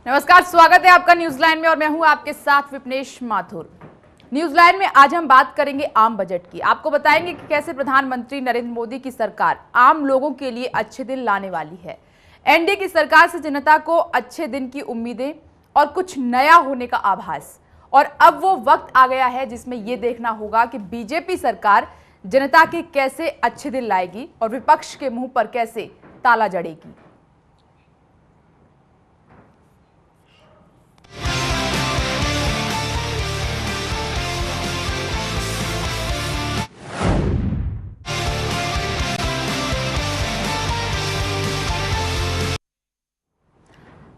नमस्कार, स्वागत है आपका न्यूज लाइन में और मैं हूं आपके साथ विपनेश माथुर। न्यूज लाइन में आज हम बात करेंगे आम बजट की। आपको बताएंगे कि कैसे प्रधानमंत्री नरेंद्र मोदी की सरकार आम लोगों के लिए अच्छे दिन लाने वाली है। एनडीए की सरकार से जनता को अच्छे दिन की उम्मीदें और कुछ नया होने का आभास। और अब वो वक्त आ गया है जिसमें यह देखना होगा कि बीजेपी सरकार जनता के कैसे अच्छे दिन लाएगी और विपक्ष के मुंह पर कैसे ताला जड़ेगी।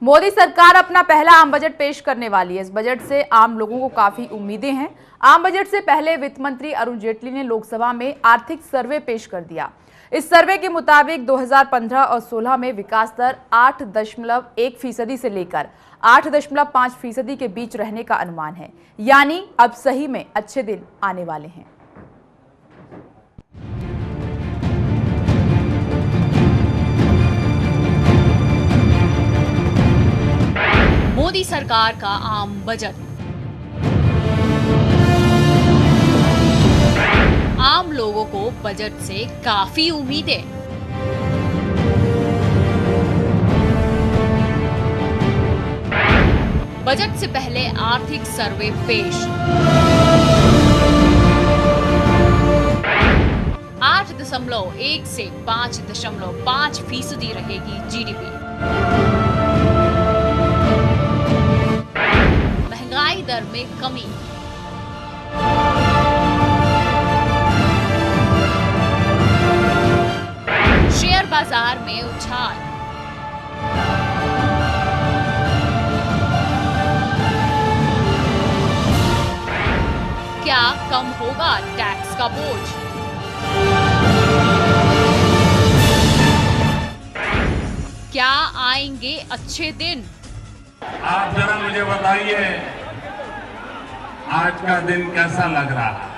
मोदी सरकार अपना पहला आम बजट पेश करने वाली है। इस बजट से आम लोगों को काफी उम्मीदें हैं। आम बजट से पहले वित्त मंत्री अरुण जेटली ने लोकसभा में आर्थिक सर्वे पेश कर दिया। इस सर्वे के मुताबिक 2015 और 16 में विकास दर 8.1% से लेकर 8.5% के बीच रहने का अनुमान है। यानी अब सही में अच्छे दिन आने वाले हैं। मोदी सरकार का आम बजट। आम लोगों को बजट से काफी उम्मीदें। बजट से पहले आर्थिक सर्वे पेश। 8.1 से 5.5% रहेगी जीडीपी। महंगाई दर में कमी। शेयर बाजार में उछाल। क्या कम होगा टैक्स का बोझ? क्या आएंगे अच्छे दिन? आप जरा मुझे बताइए, आज का दिन कैसा लग रहा है?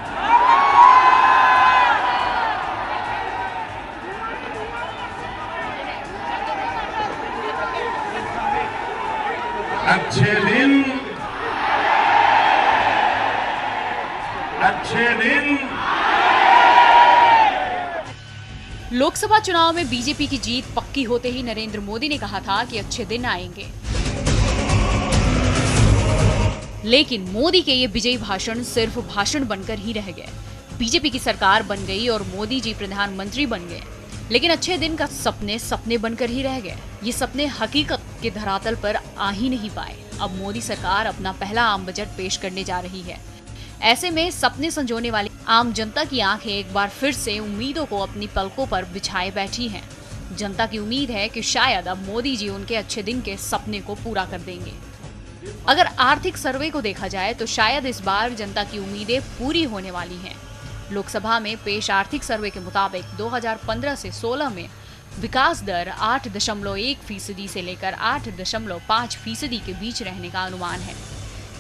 अच्छे दिन, अच्छे दिन। लोकसभा चुनाव में बीजेपी की जीत पक्की होते ही नरेंद्र मोदी ने कहा था कि अच्छे दिन आएंगे। लेकिन मोदी के ये विजयी भाषण सिर्फ भाषण बनकर ही रह गए। बीजेपी की सरकार बन गई और मोदी जी प्रधानमंत्री बन गए, लेकिन अच्छे दिन का सपने बनकर ही रह गए। ये सपने हकीकत के धरातल पर आ ही नहीं पाए। अब मोदी सरकार अपना पहला आम बजट पेश करने जा रही है। ऐसे में सपने संजोने वाली आम जनता की आंखें एक बार फिर से उम्मीदों को अपनी पलकों पर बिछाए बैठी हैं। जनता की उम्मीद है कि शायद अब मोदी जी उनके अच्छे दिन के सपने को पूरा कर देंगे। अगर आर्थिक सर्वे को देखा जाए तो शायद इस बार जनता की उम्मीदें पूरी होने वाली हैं। लोकसभा में पेश आर्थिक सर्वे के मुताबिक 2015 से 16 में विकास दर 8.1% से लेकर 8.5% के बीच रहने का अनुमान है।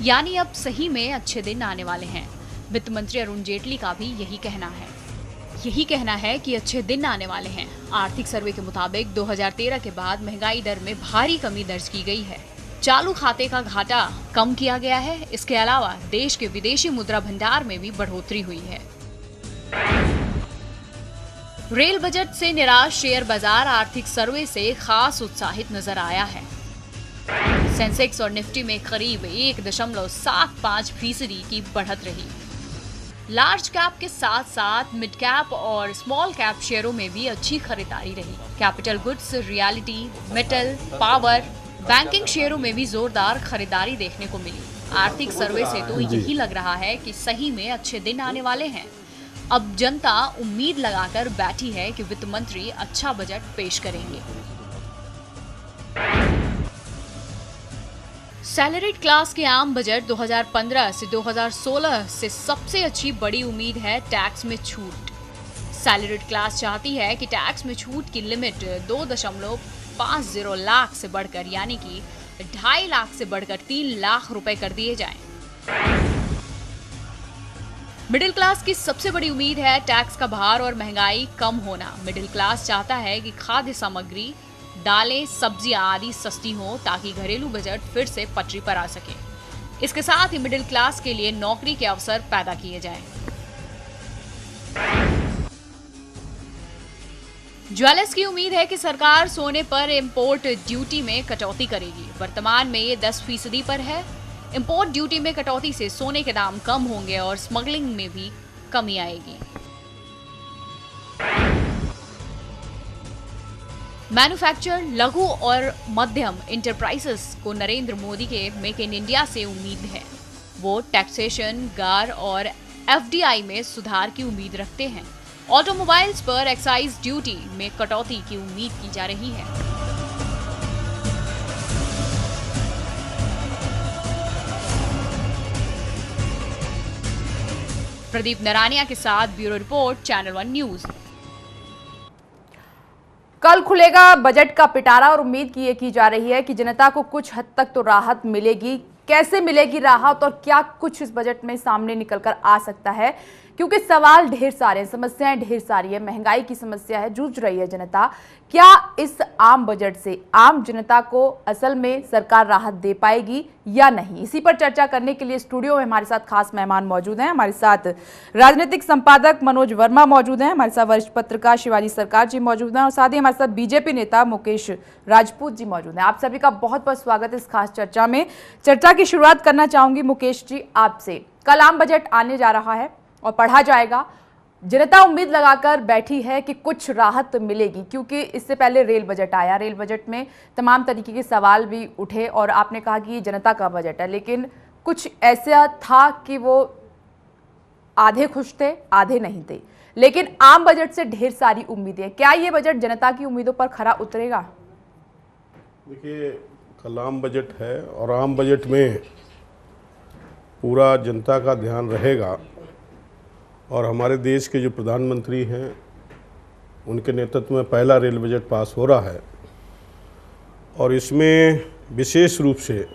यानी अब सही में अच्छे दिन आने वाले हैं। वित्त मंत्री अरुण जेटली का भी यही कहना है कि अच्छे दिन आने वाले हैं। आर्थिक सर्वे के मुताबिक 2013 के बाद महंगाई दर में भारी कमी दर्ज की गई है। चालू खाते का घाटा कम किया गया है। इसके अलावा देश के विदेशी मुद्रा भंडार में भी बढ़ोतरी हुई है। रेल बजट से निराश शेयर बाजार आर्थिक सर्वे से खास उत्साहित नजर आया है। सेंसेक्स और निफ्टी में करीब 1.75% की बढ़त रही। लार्ज कैप के साथ साथ मिड कैप और स्मॉल कैप शेयरों में भी अच्छी खरीदारी रही। Capital goods, reality, metal, power, banking शेयरों में भी जोरदार खरीदारी देखने को मिली। आर्थिक सर्वे से तो यही लग रहा है कि सही में अच्छे दिन आने वाले हैं। अब जनता उम्मीद लगाकर बैठी है कि वित्त मंत्री अच्छा बजट पेश करेंगे। सैलरीड क्लास के आम बजट 2015 से 2016 से सबसे अच्छी बड़ी उम्मीद है टैक्स में छूट। सैलरीड क्लास चाहती है कि टैक्स में छूट की लिमिट 2.50 लाख से बढ़कर यानी कि 2.5 लाख से बढ़कर 3 लाख रुपए कर दिए जाएं। मिडिल क्लास की सबसे बड़ी उम्मीद है टैक्स का भार और महंगाई कम होना। मिडिल क्लास चाहता है कि खाद्य सामग्री दालें, सब्जियां आदि सस्ती हों ताकि घरेलू बजट फिर से पटरी पर आ सके। इसके साथ ही मिडिल क्लास के लिए नौकरी के अवसर पैदा किए जाएं। ज्वेलर्स की उम्मीद है कि सरकार सोने पर इंपोर्ट ड्यूटी में कटौती करेगी। वर्तमान में ये 10% पर है। इंपोर्ट ड्यूटी में कटौती से सोने के दाम कम होंगे और स्मगलिंग में भी कमी आएगी। मैन्युफैक्चर, लघु और मध्यम इंटरप्राइजेस को नरेंद्र मोदी के मेक इन इंडिया से उम्मीद है। वो टैक्सेशन, गार और एफडीआई में सुधार की उम्मीद रखते हैं। ऑटोमोबाइल्स पर एक्साइज ड्यूटी में कटौती की उम्मीद की जा रही है। प्रदीप नरानिया के साथ ब्यूरो रिपोर्ट, चैनल 1 न्यूज। कल खुलेगा बजट का पिटारा और उम्मीद की जा रही है कि जनता को कुछ हद तक तो राहत मिलेगी। कैसे मिलेगी राहत और क्या कुछ इस बजट में सामने निकलकर आ सकता है, क्योंकि सवाल ढेर सारे हैं, समस्याएं ढेर सारी है, महंगाई की समस्या है, जूझ रही है जनता। क्या इस आम बजट से आम जनता को असल में सरकार राहत दे पाएगी या नहीं? इसी पर चर्चा करने के लिए स्टूडियो में हमारे साथ खास मेहमान मौजूद हैं। हमारे साथ राजनीतिक संपादक मनोज वर्मा मौजूद हैं, हमारे साथ वरिष्ठ पत्रकार शिवाजी सरकार जी मौजूद हैं और साथ ही हमारे साथ बीजेपी नेता मुकेश राजपूत जी मौजूद हैं। आप सभी का बहुत बहुत स्वागत है इस खास चर्चा में। चर्चा की शुरुआत करना चाहूंगी मुकेश जी आपसे। कल आम बजट आने जा रहा है और पढ़ा जाएगा। जनता उम्मीद लगाकर बैठी है कि कुछ राहत मिलेगी, क्योंकि इससे पहले रेल बजट आया। रेल बजट में तमाम तरीके के सवाल भी उठे और आपने कहा कि ये जनता का बजट है, लेकिन कुछ ऐसा था कि वो आधे खुश थे, आधे नहीं थे। लेकिन आम बजट से ढेर सारी उम्मीदें। क्या ये बजट जनता की उम्मीदों पर खरा उतरेगा? देखिए, कल आम बजट है और आम बजट में पूरा जनता का ध्यान रहेगा और हमारे देश के जो प्रधानमंत्री हैं उनके नेतृत्व में पहला रेल बजट पास हो रहा है और इसमें विशेष रूप से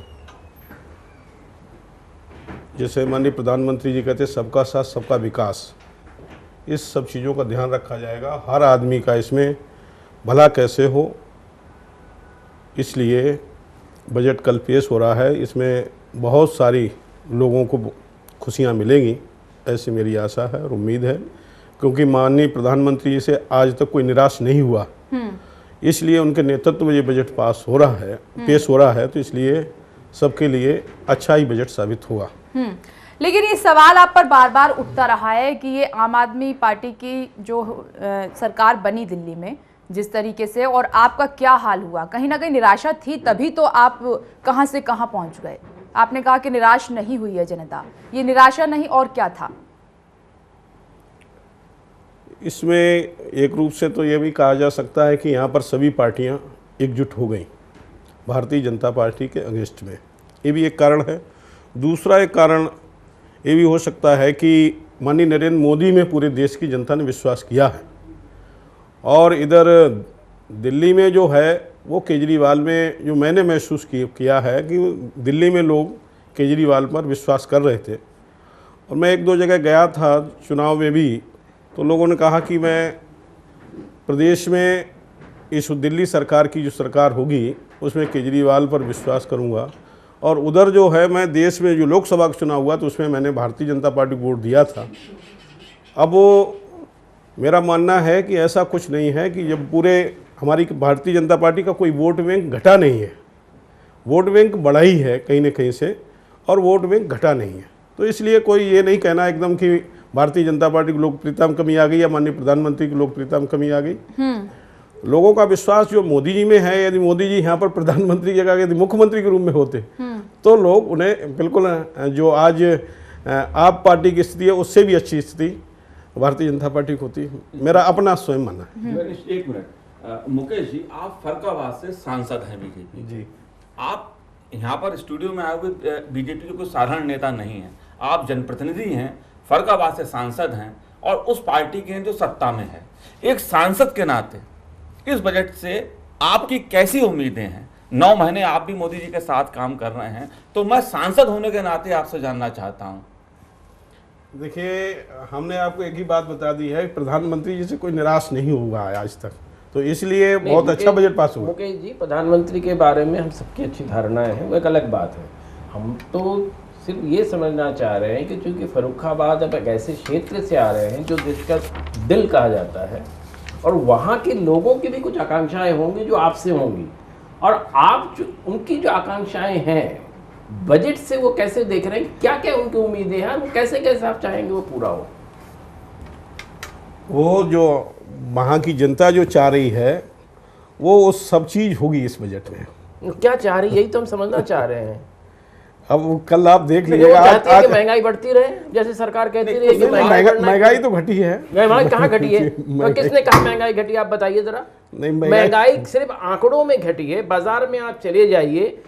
जैसे माननीय प्रधानमंत्री जी कहते हैं सबका साथ सबका विकास, इस सब चीज़ों का ध्यान रखा जाएगा। हर आदमी का इसमें भला कैसे हो, इसलिए बजट कल पेश हो रहा है। इसमें बहुत सारी लोगों को खुशियाँ मिलेंगी, ऐसी मेरी आशा है और उम्मीद है, क्योंकि माननीय प्रधानमंत्री जी से आज तक कोई निराश नहीं हुआ। इसलिए उनके नेतृत्व में ये बजट पास हो रहा है, पेश हो रहा है, तो इसलिए सबके लिए अच्छा ही बजट साबित हुआ। लेकिन ये सवाल आप पर बार बार उठता रहा है कि ये आम आदमी पार्टी की जो सरकार बनी दिल्ली में जिस तरीके से, और आपका क्या हाल हुआ? कहीं ना कहीं निराशा थी, तभी तो आप कहां से कहां पहुंच गए। आपने कहा कि निराश नहीं हुई है जनता, ये निराशा नहीं और क्या था? इसमें एक रूप से तो ये भी कहा जा सकता है कि यहाँ पर सभी पार्टियाँ एकजुट हो गई भारतीय जनता पार्टी के अगेंस्ट में, ये भी एक कारण है। दूसरा एक कारण ये भी हो सकता है कि माननीय नरेंद्र मोदी में पूरे देश की जनता ने विश्वास किया है और इधर दिल्ली में जो है वो केजरीवाल में जो मैंने महसूस किया है कि दिल्ली में लोग केजरीवाल पर विश्वास कर रहे थे। और मैं एक दो जगह गया था चुनाव में भी, तो लोगों ने कहा कि मैं प्रदेश में इस दिल्ली सरकार की जो सरकार होगी उसमें केजरीवाल पर विश्वास करूंगा, और उधर जो है मैं देश में जो लोकसभा का चुनाव हुआ तो उसमें मैंने भारतीय जनता पार्टी को वोट दिया था। अब वो मेरा मानना है कि ऐसा कुछ नहीं है कि जब पूरे हमारी भारतीय जनता पार्टी का कोई वोट बैंक घटा नहीं है, वोट बैंक बढ़ा ही है कहीं न कहीं से, और वोट बैंक घटा नहीं है। तो इसलिए कोई ये नहीं कहना एकदम कि भारतीय जनता पार्टी की लोकप्रियता में कमी आ गई या माननीय प्रधानमंत्री की लोकप्रियता में कमी आ गई। लोगों का विश्वास जो मोदी जी में है, यदि मोदी जी यहाँ पर प्रधानमंत्री की जगह यदि मुख्यमंत्री के रूप में होते तो लोग उन्हें बिल्कुल जो आज आप पार्टी की स्थिति है उससे भी अच्छी स्थिति भारतीय जनता पार्टी को होती। मेरा अपना स्वयं मानना है। एक मिनट मुकेश जी, आप फर्रुखाबाद से सांसद हैं बीजेपी जी। आप यहाँ पर स्टूडियो में आए हुए बीजेपी के कोई साधारण नेता नहीं हैं, आप जनप्रतिनिधि हैं, फर्रुखाबाद से सांसद हैं और उस पार्टी के जो सत्ता में है। एक सांसद के नाते इस बजट से आपकी कैसी उम्मीदें हैं? 9 महीने आप भी मोदी जी के साथ काम कर रहे हैं, तो मैं सांसद होने के नाते आपसे जानना चाहता हूँ। देखिए, हमने आपको एक ही बात बता दी है, प्रधानमंत्री जी से कोई निराश नहीं हुआ है आज तक। तो इसलिए नहीं, बहुत अच्छा बजट पास हुआ। मुकेश जी, प्रधानमंत्री के बारे में हम सबकी अच्छी धारणाएं हैं, वो एक अलग बात है। हम तो सिर्फ ये समझना चाह रहे हैं कि चूंकि फर्रुखाबाद अब एक ऐसे क्षेत्र से आ रहे हैं जो देश का दिल कहा जाता है, और वहाँ के लोगों की भी कुछ आकांक्षाएं होंगी जो आपसे होंगी, और आप जो उनकी जो आकांक्षाएं हैं बजट से वो कैसे देख रहे हैं, क्या क्या उनकी उम्मीदें हैं, वो कैसे कैसे आप चाहेंगे वो पूरा हो? वो जो वहाँ की जनता जो चाह रही है वो सब चीज़ होगी इस बजट में। क्या चाह रही है, यही तो हम समझना चाह रहे हैं। अब कल आप देख वो लीजिएगा। चाहते हैं कि महंगाई बढ़ती रहे, जैसे सरकार कहती रही है कि महंगाई तो घटी है। महंगाई कहाँ घटी है? और किसने कहा महंगाई घटी, आप बताइए जरा। नहीं, महंगाई सिर्फ आंकड़ों में घटी है। बाजार में आप चले जाइए,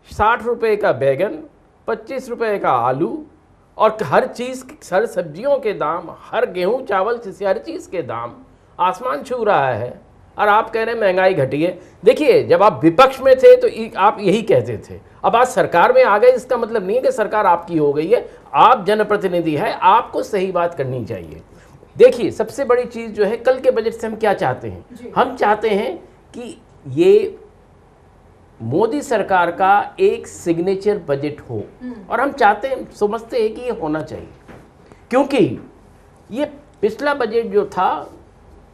60 रुपए का बैगन, 25 रुपए का आलू, और हर चीज, हर सब्जियों के दाम, हर गेहूं चावल से हर चीज के दाम आसमान छू रहा है, और आप कह रहे हैं महंगाई घटी है। देखिए, जब आप विपक्ष में थे तो आप यही कहते थे, अब आज सरकार में आ गए, इसका मतलब नहीं है कि सरकार आपकी हो गई है। आप जनप्रतिनिधि है, आपको सही बात करनी चाहिए। देखिए, सबसे बड़ी चीज जो है, कल के बजट से हम क्या चाहते हैं? हम चाहते हैं कि ये मोदी सरकार का एक सिग्नेचर बजट हो, और हम चाहते हैं, समझते हैं कि ये होना चाहिए, क्योंकि ये पिछला बजट जो था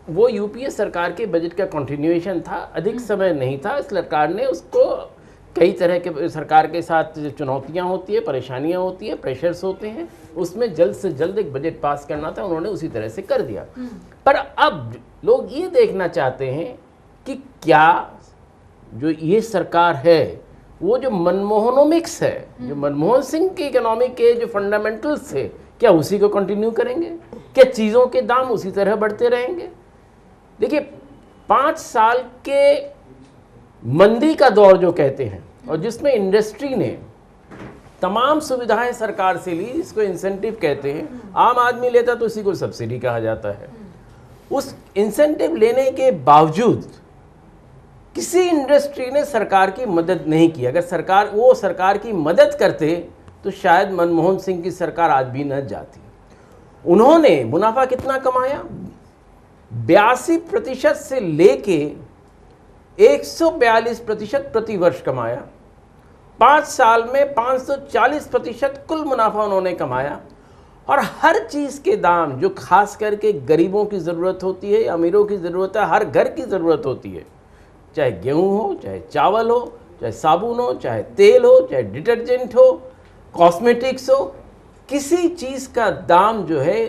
वो यूपीए सरकार के बजट का कंटिन्यूएशन था। अधिक समय नहीं था, सरकार ने उसको, कई तरह के सरकार के साथ चुनौतियां होती है, परेशानियां होती है, प्रेशर्स होते हैं, उसमें जल्द से जल्द एक बजट पास करना था, उन्होंने उसी तरह से कर दिया। पर अब लोग ये देखना चाहते हैं कि क्या जो ये सरकार है वो जो मनमोहनोमिक्स है, जो मनमोहन सिंह के इकोनॉमिक के जो फंडामेंटल्स थे, क्या उसी को कंटिन्यू करेंगे? क्या चीज़ों के दाम उसी तरह बढ़ते रहेंगे? देखिए, 5 साल के मंदी का दौर जो कहते हैं, और जिसमें इंडस्ट्री ने तमाम सुविधाएं सरकार से ली, इसको इंसेंटिव कहते हैं, आम आदमी लेता तो इसी को सब्सिडी कहा जाता है। उस इंसेंटिव लेने के बावजूद किसी इंडस्ट्री ने सरकार की मदद नहीं की। अगर सरकार की मदद करते तो शायद मनमोहन सिंह की सरकार आज भी न जाती। उन्होंने मुनाफा कितना कमाया? 82% से लेके 142% प्रति वर्ष कमाया। 5 साल में 540% कुल मुनाफा उन्होंने कमाया, और हर चीज़ के दाम जो खास करके गरीबों की ज़रूरत होती है, अमीरों की ज़रूरत है, हर घर की ज़रूरत होती है, चाहे गेहूं हो, चाहे चावल हो, चाहे साबुन हो, चाहे तेल हो, चाहे डिटर्जेंट हो, कॉस्मेटिक्स हो, किसी चीज़ का दाम जो है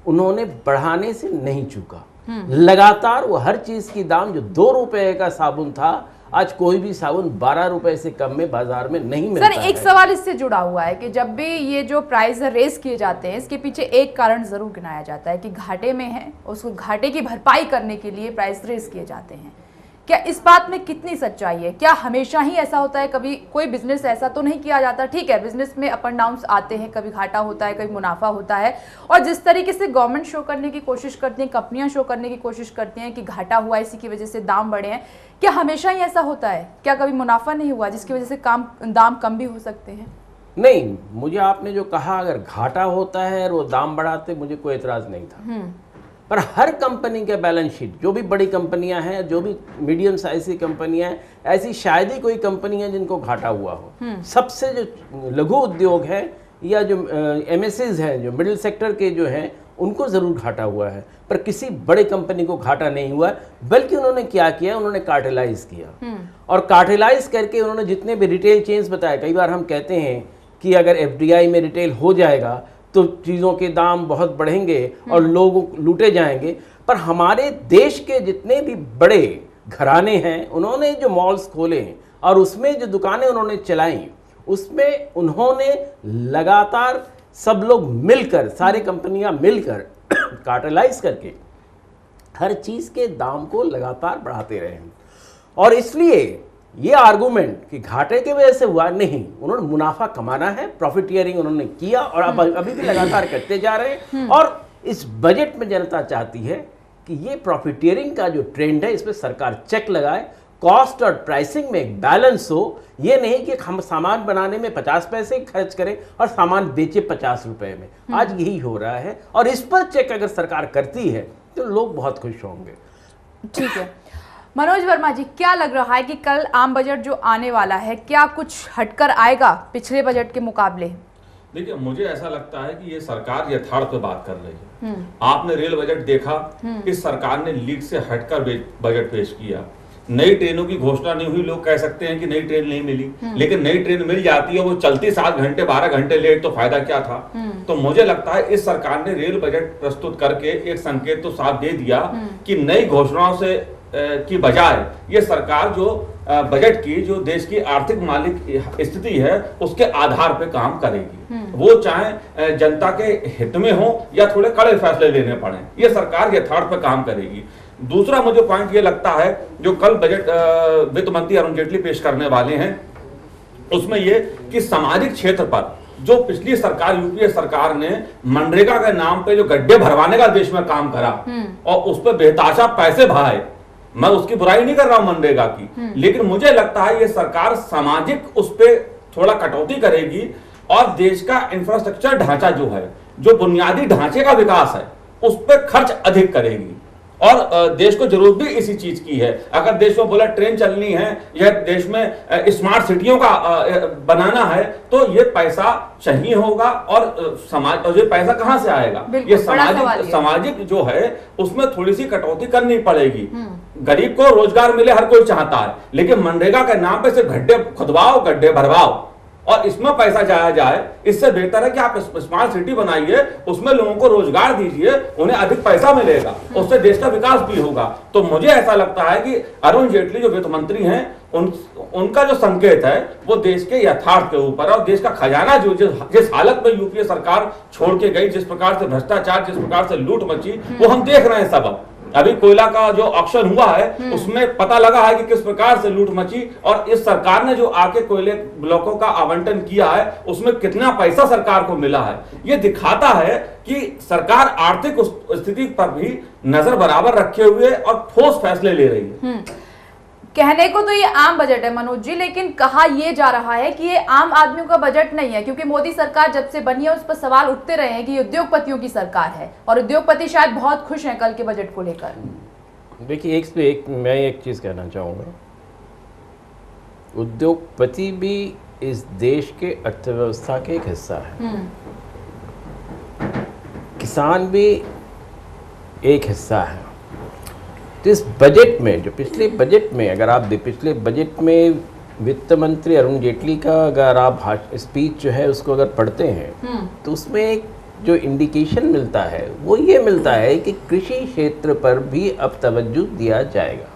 उन्होंने बढ़ाने से नहीं चूका। लगातार वो हर चीज़ की दाम, जो 2 रुपए का साबुन था, आज कोई भी साबुन 12 रुपए से कम में बाजार में नहीं मिलता है। सर, एक सवाल इससे जुड़ा हुआ है कि जब भी ये जो प्राइस रेस किए जाते हैं, इसके पीछे एक कारण जरूर गिनाया जाता है कि घाटे में है, उसको घाटे की भरपाई करने के लिए प्राइस रेस किए जाते हैं। क्या इस बात में कितनी सच्चाई है? क्या हमेशा ही ऐसा होता है? कभी कोई बिजनेस ऐसा तो नहीं किया जाता? ठीक है, बिजनेस में अप एंड डाउन्स आते हैं, कभी घाटा होता है, कभी मुनाफा होता है, और जिस तरीके से गवर्नमेंट शो करने की कोशिश करती है, कंपनियां शो करने की कोशिश करती हैं कि घाटा हुआ, इसी की वजह से दाम बढ़े हैं, क्या हमेशा ही ऐसा होता है? क्या कभी मुनाफा नहीं हुआ जिसकी वजह से दाम कम भी हो सकते हैं? नहीं, मुझे आपने जो कहा, अगर घाटा होता है और वो दाम बढ़ाते, मुझे कोई एतराज़ नहीं था। पर हर कंपनी के बैलेंस शीट, जो भी बड़ी कंपनियां हैं, जो भी मीडियम साइज की कंपनियां हैं, ऐसी शायद ही कोई कंपनी है जिनको घाटा हुआ हो। सबसे जो लघु उद्योग है या जो एमएसएस हैं, जो मिडिल सेक्टर के जो हैं, उनको ज़रूर घाटा हुआ है, पर किसी बड़े कंपनी को घाटा नहीं हुआ। बल्कि उन्होंने क्या किया, उन्होंने कार्टेलाइज किया, और कार्टेलाइज करके उन्होंने जितने भी रिटेल चेन्स बताए, कई बार हम कहते हैं कि अगर एफडीआई में रिटेल हो जाएगा तो चीज़ों के दाम बहुत बढ़ेंगे और लोग लूटे जाएंगे, पर हमारे देश के जितने भी बड़े घराने हैं, उन्होंने जो मॉल्स खोले हैं और उसमें जो दुकानें उन्होंने चलाई, उसमें उन्होंने लगातार सब लोग मिलकर, सारी कंपनियां मिलकर कार्टेलाइज करके हर चीज़ के दाम को लगातार बढ़ाते रहे हैं। और इसलिए ये आर्गूमेंट कि घाटे की वजह से हुआ, नहीं, उन्होंने मुनाफा कमाना है, प्रॉफिटियरिंग उन्होंने किया, और अब अभी भी लगातार करते जा रहे हैं। और इस बजट में जनता चाहती है कि ये प्रॉफिटियरिंग का जो ट्रेंड है, इस पर सरकार चेक लगाए, कॉस्ट और प्राइसिंग में एक बैलेंस हो। ये नहीं कि हम सामान बनाने में 50 पैसे खर्च करें और सामान बेचे 50 रुपए में। आज यही हो रहा है, और इस पर चेक अगर सरकार करती है तो लोग बहुत खुश होंगे। ठीक है, मनोज वर्मा जी, क्या लग रहा है कि कल आम बजट जो आने वाला है, क्या कुछ हटकर आएगा पिछले बजट के मुकाबले? देखिए, मुझे ऐसा लगता है कि ये सरकार यथार्थ पे बात कर रही है। आपने रेल बजट देखा, इस सरकार ने लीक से हटकर बजट पेश किया। नई ट्रेनों की घोषणा नहीं हुई, लोग कह सकते हैं कि नई ट्रेन नहीं मिली, लेकिन नई ट्रेन मिल जाती है, वो चलती 7 घंटे 12 घंटे लेट, तो फायदा क्या था। तो मुझे लगता है इस सरकार ने रेल बजट प्रस्तुत करके एक संकेत तो साफ दे दिया कि नई घोषणाओं से की बजाय ये सरकार जो बजट की जो देश की आर्थिक मालिक स्थिति है उसके आधार पे काम करेगी। वो चाहे जनता के हित में हो या थोड़े कड़े फैसले लेने पड़े, ये सरकार यथार्थ पे काम करेगी। दूसरा मुझे पॉइंट ये लगता है जो कल बजट वित्त मंत्री अरुण जेटली पेश करने वाले हैं, उसमें ये कि सामाजिक क्षेत्र पर जो पिछली सरकार यूपीए सरकार ने मनरेगा के नाम पे जो गड्ढे भरवाने का देश में काम करा और उस पर बेताशा पैसे बहाए, मैं उसकी बुराई नहीं कर रहा हूं मनरेगा की, लेकिन मुझे लगता है ये सरकार सामाजिक उस पर थोड़ा कटौती करेगी और देश का इंफ्रास्ट्रक्चर ढांचा जो है, जो बुनियादी ढांचे का विकास है, उस पर खर्च अधिक करेगी। और देश को जरूरत भी इसी चीज की है। अगर देश में बुलेट ट्रेन चलनी है या देश में स्मार्ट सिटियों का बनाना है, तो ये पैसा चाहिए होगा और समाज, और ये पैसा कहां से आएगा? ये सामाजिक जो है उसमें थोड़ी सी कटौती करनी पड़ेगी। गरीब को रोजगार मिले हर कोई चाहता है, लेकिन मनरेगा के नाम पे सिर्फ गड्ढे खुदवाओ, गड्ढे भरवाओ और इसमें पैसा जाया जाए, इससे बेहतर है कि आप स्मार्ट सिटी बनाइए, उसमें लोगों को रोजगार दीजिए, उन्हें अधिक पैसा मिलेगा, उससे देश का विकास भी होगा। तो मुझे ऐसा लगता है कि अरुण जेटली जो वित्त मंत्री हैं, उनका जो संकेत है वो देश के यथार्थ के ऊपर और देश का खजाना जो जिस हालत में यूपीए सरकार छोड़ के गई, जिस प्रकार से भ्रष्टाचार, जिस प्रकार से लूट मची, वो हम देख रहे हैं सब। अभी कोयला का जो ऑक्शन हुआ है उसमें पता लगा है कि किस प्रकार से लूट मची और इस सरकार ने जो आके कोयले ब्लॉकों का आवंटन किया है उसमें कितना पैसा सरकार को मिला है। ये दिखाता है कि सरकार आर्थिक स्थिति पर भी नजर बराबर रखे हुए और ठोस फैसले ले रही है। कहने को तो ये आम बजट है मनोज जी, लेकिन कहा ये जा रहा है कि ये आम आदमियों का बजट नहीं है, क्योंकि मोदी सरकार जब से बनी है उस पर सवाल उठते रहे हैं कि उद्योगपतियों की सरकार है और उद्योगपति शायद बहुत खुश हैं कल के बजट को लेकर। देखिए, मैं एक चीज़ कहना चाहूँगा, उद्योगपति भी इस देश के अर्थव्यवस्था के एक हिस्सा है, किसान भी एक हिस्सा है। तो इस बजट में, जो पिछले बजट में, अगर आप पिछले बजट में वित्त मंत्री अरुण जेटली का अगर आप स्पीच जो है उसको अगर पढ़ते हैं तो उसमें एक जो इंडिकेशन मिलता है वो ये मिलता है कि कृषि क्षेत्र पर भी अब तवज्जो दिया जाएगा।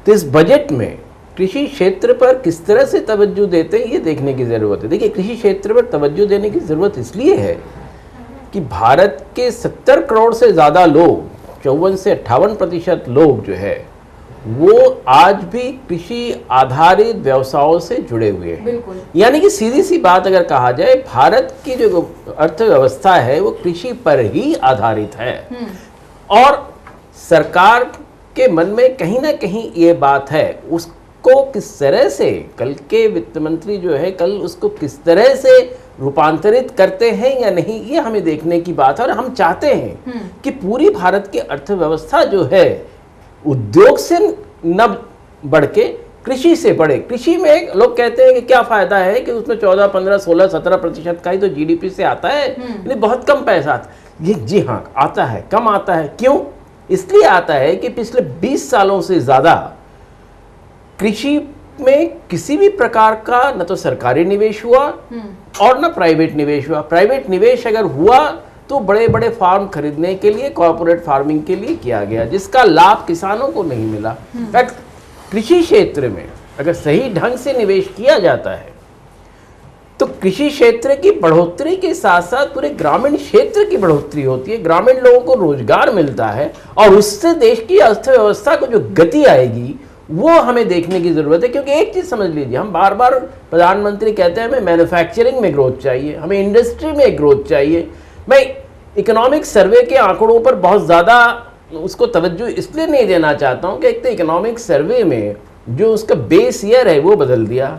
तो इस बजट में कृषि क्षेत्र पर किस तरह से तवज्जो देते हैं ये देखने की ज़रूरत है। देखिए, कृषि क्षेत्र पर तवज्जो देने की ज़रूरत इसलिए है कि भारत के 70 करोड़ से ज़्यादा लोग, 54 से 58% लोग जो है वो आज भी कृषि आधारित व्यवसायों से जुड़े हुए हैं। यानी कि सीधी सी बात अगर कहा जाए, भारत की जो अर्थव्यवस्था है वो कृषि पर ही आधारित है। और सरकार के मन में कहीं ना कहीं ये बात है, उसको किस तरह से कल के वित्त मंत्री जो है कल उसको किस तरह से रूपांतरित करते हैं या नहीं, ये हमें देखने की बात है। और हम चाहते हैं कि पूरी भारत की अर्थव्यवस्था जो है उद्योग से न बढ़ के कृषि से बढ़े। कृषि में लोग कहते हैं कि क्या फायदा है कि उसमें 14, 15, 16, 17% का ही तो जीडीपी से आता है, यानी बहुत कम पैसा आता है। ये जी हाँ आता है, कम आता है। क्यों? इसलिए आता है कि पिछले 20 सालों से ज़्यादा कृषि में किसी भी प्रकार का न तो सरकारी निवेश हुआ और न प्राइवेट निवेश हुआ। प्राइवेट निवेश अगर हुआ तो बड़े बड़े फार्म खरीदने के लिए, कॉर्पोरेट फार्मिंग के लिए किया गया, जिसका लाभ किसानों को नहीं मिला। कृषि क्षेत्र में अगर सही ढंग से निवेश किया जाता है तो कृषि क्षेत्र की बढ़ोतरी के साथ साथ पूरे ग्रामीण क्षेत्र की बढ़ोतरी होती है, ग्रामीण लोगों को रोजगार मिलता है और उससे देश की अर्थव्यवस्था को जो गति आएगी वो हमें देखने की जरूरत है। क्योंकि एक चीज समझ लीजिए, हम बार बार प्रधानमंत्री कहते हैं हमें मैन्युफैक्चरिंग में ग्रोथ चाहिए, हमें इंडस्ट्री में ग्रोथ चाहिए। मैं इकोनॉमिक सर्वे के आंकड़ों पर बहुत ज़्यादा उसको तवज्जो इसलिए नहीं देना चाहता हूँ कि एक तो इकोनॉमिक सर्वे में जो उसका बेस ईयर है वो बदल दिया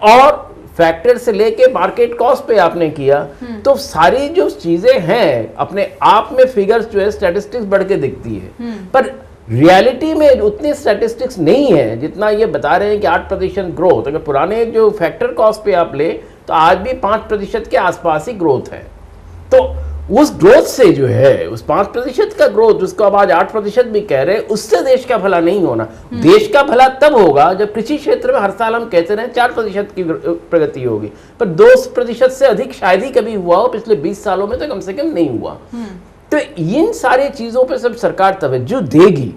और फैक्टर से लेके मार्केट कॉस्ट पे आपने किया, तो सारी जो चीज़ें हैं अपने आप में फिगर्स जो है स्टैटिस्टिक्स बढ़ के दिखती है। पर रियलिटी में उतने स्टैटिस्टिक्स नहीं है जितना ये बता रहे हैं कि 8% ग्रोथ। अगर पुराने जो फैक्टर कॉस्ट पे आप ले तो आज भी 5% के आसपास ही ग्रोथ है। तो उस ग्रोथ से जो है, उस 5% का ग्रोथ, उसको अब आज 8% भी कह रहे हैं, उससे देश का भला नहीं होना। देश का भला तब होगा जब कृषि क्षेत्र में हर साल हम कहते रहे 4% की प्रगति होगी, पर 2% से अधिक शायद ही कभी हुआ हो, पिछले 20 सालों में तो कम से कम नहीं हुआ। तो इन सारी चीजों पर सब सरकार तवज्जो देगी,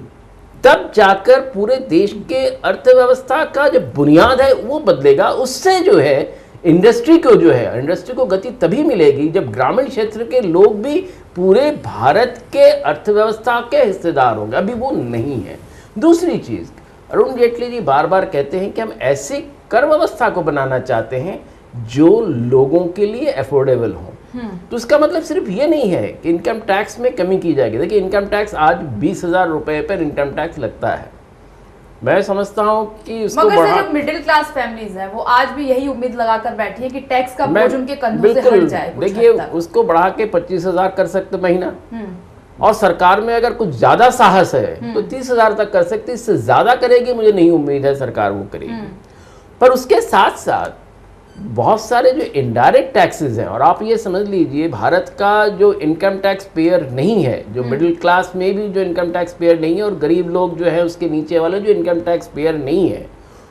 तब जाकर पूरे देश के अर्थव्यवस्था का जो बुनियाद है वो बदलेगा। उससे जो है इंडस्ट्री को गति तभी मिलेगी जब ग्रामीण क्षेत्र के लोग भी पूरे भारत के अर्थव्यवस्था के हिस्सेदार होंगे। अभी वो नहीं है। दूसरी चीज, अरुण जेटली जी बार बार कहते हैं कि हम ऐसी कर व्यवस्था को बनाना चाहते हैं जो लोगों के लिए अफोर्डेबल हो। तो इसका मतलब सिर्फ ये नहीं है कि इनकम टैक्स में कमी की जाएगी। देखिए, इनकम टैक्स आज 20,000 रुपए पर इनकम टैक्स लगता है। मैं समझता हूँ कि उसको मगर सर, जो मिडिल क्लास फैमिलीज हैं वो आज भी यही उम्मीद लगाकर बैठी है कि टैक्स का बोझ उनके कंधों से हट जाए। देखिए, उसको बढ़ा के 25,000 कर सकते महीना, और सरकार में अगर कुछ ज्यादा साहस है तो 30,000 तक कर सकते। इससे ज्यादा करेगी मुझे नहीं उम्मीद है सरकार वो करेगी। पर उसके साथ साथ बहुत सारे जो इनडायरेक्ट टैक्सेस हैं, और आप ये समझ लीजिए भारत का जो इनकम टैक्स पेयर नहीं है, जो मिडिल क्लास में भी जो इनकम टैक्स पेयर नहीं है, और गरीब लोग जो है उसके नीचे वाले जो इनकम टैक्स पेयर नहीं है,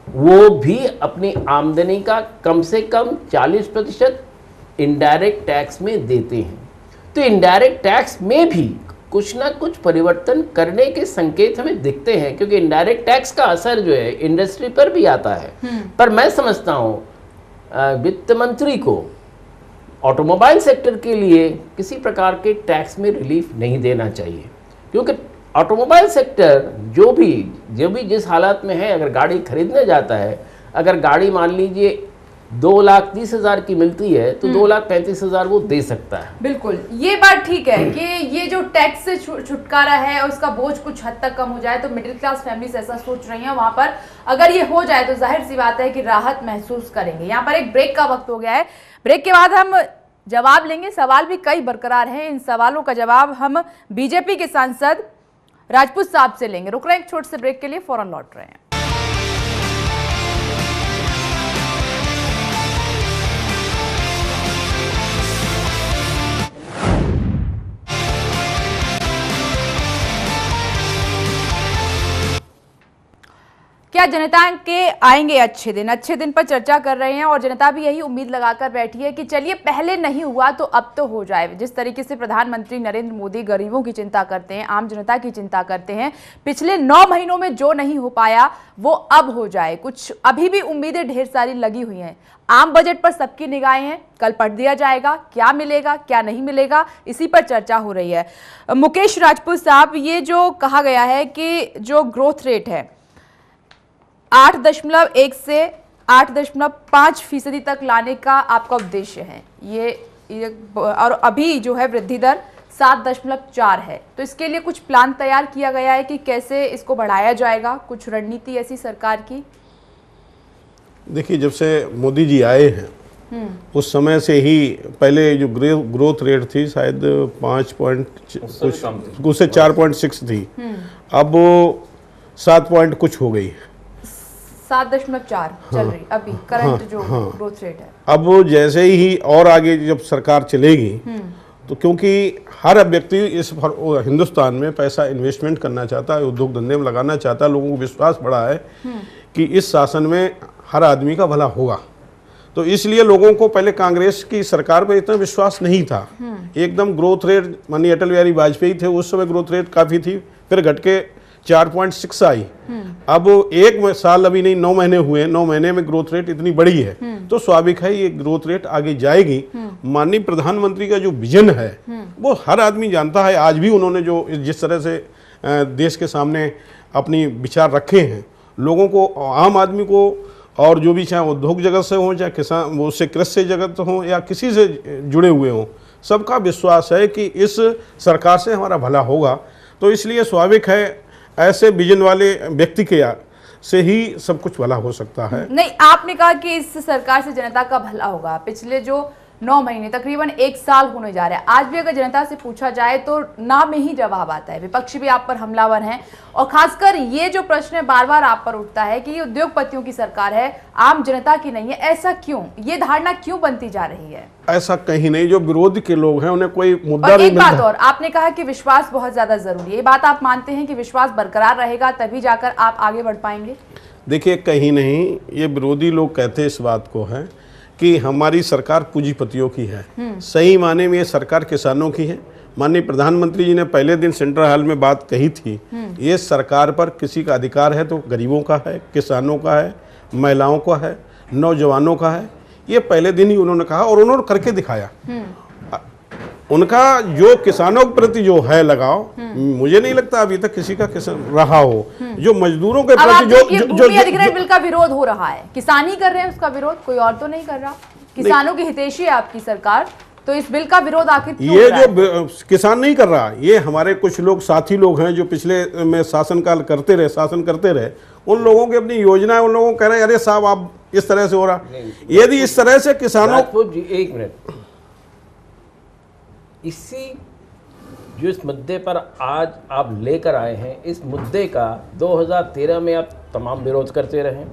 वो भी अपनी आमदनी का कम से कम 40% इनडायरेक्ट टैक्स में देते हैं। तो इनडायरेक्ट टैक्स में भी कुछ ना कुछ परिवर्तन करने के संकेत हमें दिखते हैं, क्योंकि इनडायरेक्ट टैक्स का असर जो है इंडस्ट्री पर भी आता है। पर मैं समझता हूँ वित्त मंत्री को ऑटोमोबाइल सेक्टर के लिए किसी प्रकार के टैक्स में रिलीफ नहीं देना चाहिए, क्योंकि ऑटोमोबाइल सेक्टर जो भी जिस हालत में है, अगर गाड़ी खरीदने जाता है, अगर गाड़ी मान लीजिए 2,30,000 की मिलती है तो 2,35,000 वो दे सकता है। बिल्कुल, ये बात ठीक है कि ये जो टैक्स से छुटकारा है और उसका बोझ कुछ हद तक कम हो जाए, तो मिडिल क्लास फैमिलीज ऐसा सोच रही हैं। वहां पर अगर ये हो जाए तो जाहिर सी बात है कि राहत महसूस करेंगे। यहाँ पर एक ब्रेक का वक्त हो गया है। ब्रेक के बाद हम जवाब लेंगे। सवाल भी कई बरकरार हैं, इन सवालों का जवाब हम बीजेपी के सांसद राजपूत साहब से लेंगे। रुक रहे हैं एक छोटे से ब्रेक के लिए, फौरन लौट रहे हैं। क्या जनता के आएंगे अच्छे दिन? अच्छे दिन पर चर्चा कर रहे हैं और जनता भी यही उम्मीद लगाकर बैठी है कि चलिए पहले नहीं हुआ तो अब तो हो जाए। जिस तरीके से प्रधानमंत्री नरेंद्र मोदी गरीबों की चिंता करते हैं, आम जनता की चिंता करते हैं, पिछले 9 महीनों में जो नहीं हो पाया वो अब हो जाए। कुछ अभी भी उम्मीदें ढेर सारी लगी हुई हैं। आम बजट पर सबकी निगाहें हैं, कल पढ़ दिया जाएगा, क्या मिलेगा क्या नहीं मिलेगा, इसी पर चर्चा हो रही है। मुकेश राजपूत साहब, ये जो कहा गया है कि जो ग्रोथ रेट है 8.1 से 8.5% तक लाने का आपका उद्देश्य है, ये और अभी जो है वृद्धि दर 7.4 है, तो इसके लिए कुछ प्लान तैयार किया गया है कि कैसे इसको बढ़ाया जाएगा? कुछ रणनीति ऐसी सरकार की? देखिए, जब से मोदी जी आए हैं उस समय से ही पहले जो ग्रोथ रेट थी शायद 5 उससे 4.6 थी, अब 7 पॉइंट कुछ हो गई, 7.4 चल रही अभी करंट जो ग्रोथ रेट है। अब जैसे ही और आगे जब सरकार चलेगी तो क्योंकि हर व्यक्ति इस हिंदुस्तान में पैसा इन्वेस्टमेंट करना चाहता है, उद्योग धंधे में लगाना चाहता है, लोगों को विश्वास बढ़ा है कि इस शासन में हर आदमी का भला होगा। तो इसलिए लोगों को पहले कांग्रेस की सरकार पर इतना विश्वास नहीं था। एकदम ग्रोथ रेट, माननीय अटल बिहारी वाजपेयी थे उस समय ग्रोथ रेट काफ़ी थी, फिर घट के 4.6 आई। अब 1 साल अभी नहीं, 9 महीने हुए, 9 महीने में ग्रोथ रेट इतनी बड़ी है, तो स्वाभाविक है ये ग्रोथ रेट आगे जाएगी। माननीय प्रधानमंत्री का जो विजन है वो हर आदमी जानता है। आज भी उन्होंने जो जिस तरह से देश के सामने अपनी विचार रखे हैं, लोगों को, आम आदमी को, और जो भी चाहे उद्योग जगत से हो, चाहे किसान, वो उससे कृषि जगत हो या किसी से जुड़े हुए हों, सबका विश्वास है कि इस सरकार से हमारा भला होगा। तो इसलिए स्वाभाविक है ऐसे विजन वाले व्यक्ति के से ही सब कुछ भला हो सकता है। नहीं, आपने कहा कि इस सरकार से जनता का भला होगा। पिछले जो 9 महीने, तकरीबन 1 साल होने जा रहा है। आज भी अगर जनता से पूछा जाए तो ना में ही जवाब आता है। विपक्ष भी आप पर हमलावर हैं और खासकर ये जो प्रश्न बार बार आप पर उठता है कि ये उद्योगपतियों की सरकार है, आम जनता की नहीं है। ऐसा क्यों, ये धारणा क्यों बनती जा रही है? ऐसा कहीं नहीं, जो विरोध के लोग हैं उन्हें कोई मुद्दा और नहीं एक मिलता। बात और, आपने कहा कि विश्वास बहुत ज्यादा जरूरी है। ये बात आप मानते हैं कि विश्वास बरकरार रहेगा तभी जाकर आप आगे बढ़ पाएंगे? देखिए, कहीं नहीं, ये विरोधी लोग कहते इस बात को है कि हमारी सरकार पूंजीपतियों की है। सही माने में ये सरकार किसानों की है। माननीय प्रधानमंत्री जी ने पहले दिन सेंट्रल हॉल में बात कही थी, ये सरकार पर किसी का अधिकार है तो गरीबों का है, किसानों का है, महिलाओं का है, नौजवानों का है। ये पहले दिन ही उन्होंने कहा और उन्होंने करके दिखाया। उनका जो किसानों के प्रति जो है लगाव, मुझे नहीं लगता अभी तक किसी का किसान रहा हो। जो मजदूरों के अब आप प्रति देखिए, भूमि अधिग्रहण बिल का विरोध हो रहा है, किसान ही कर रहे हैं उसका विरोध, कोई और तो नहीं कर रहा। किसानों की हितैषी है आपकी सरकार, तो इस बिल का विरोध आखिर क्यों ये हो रहा है? जो किसान नहीं कर रहा, ये हमारे कुछ लोग साथी लोग हैं जो पिछले में शासन करते रहे, उन लोगों की अपनी योजना है। उन लोगों को कह रहे हैं अरे साहब आप इस तरह से हो रहा। यदि इस तरह से किसानों, राजपूत जी एक मिनट, जो इस मुद्दे पर आज आप लेकर आए हैं, इस मुद्दे का 2013 में आप तमाम विरोध करते रहे।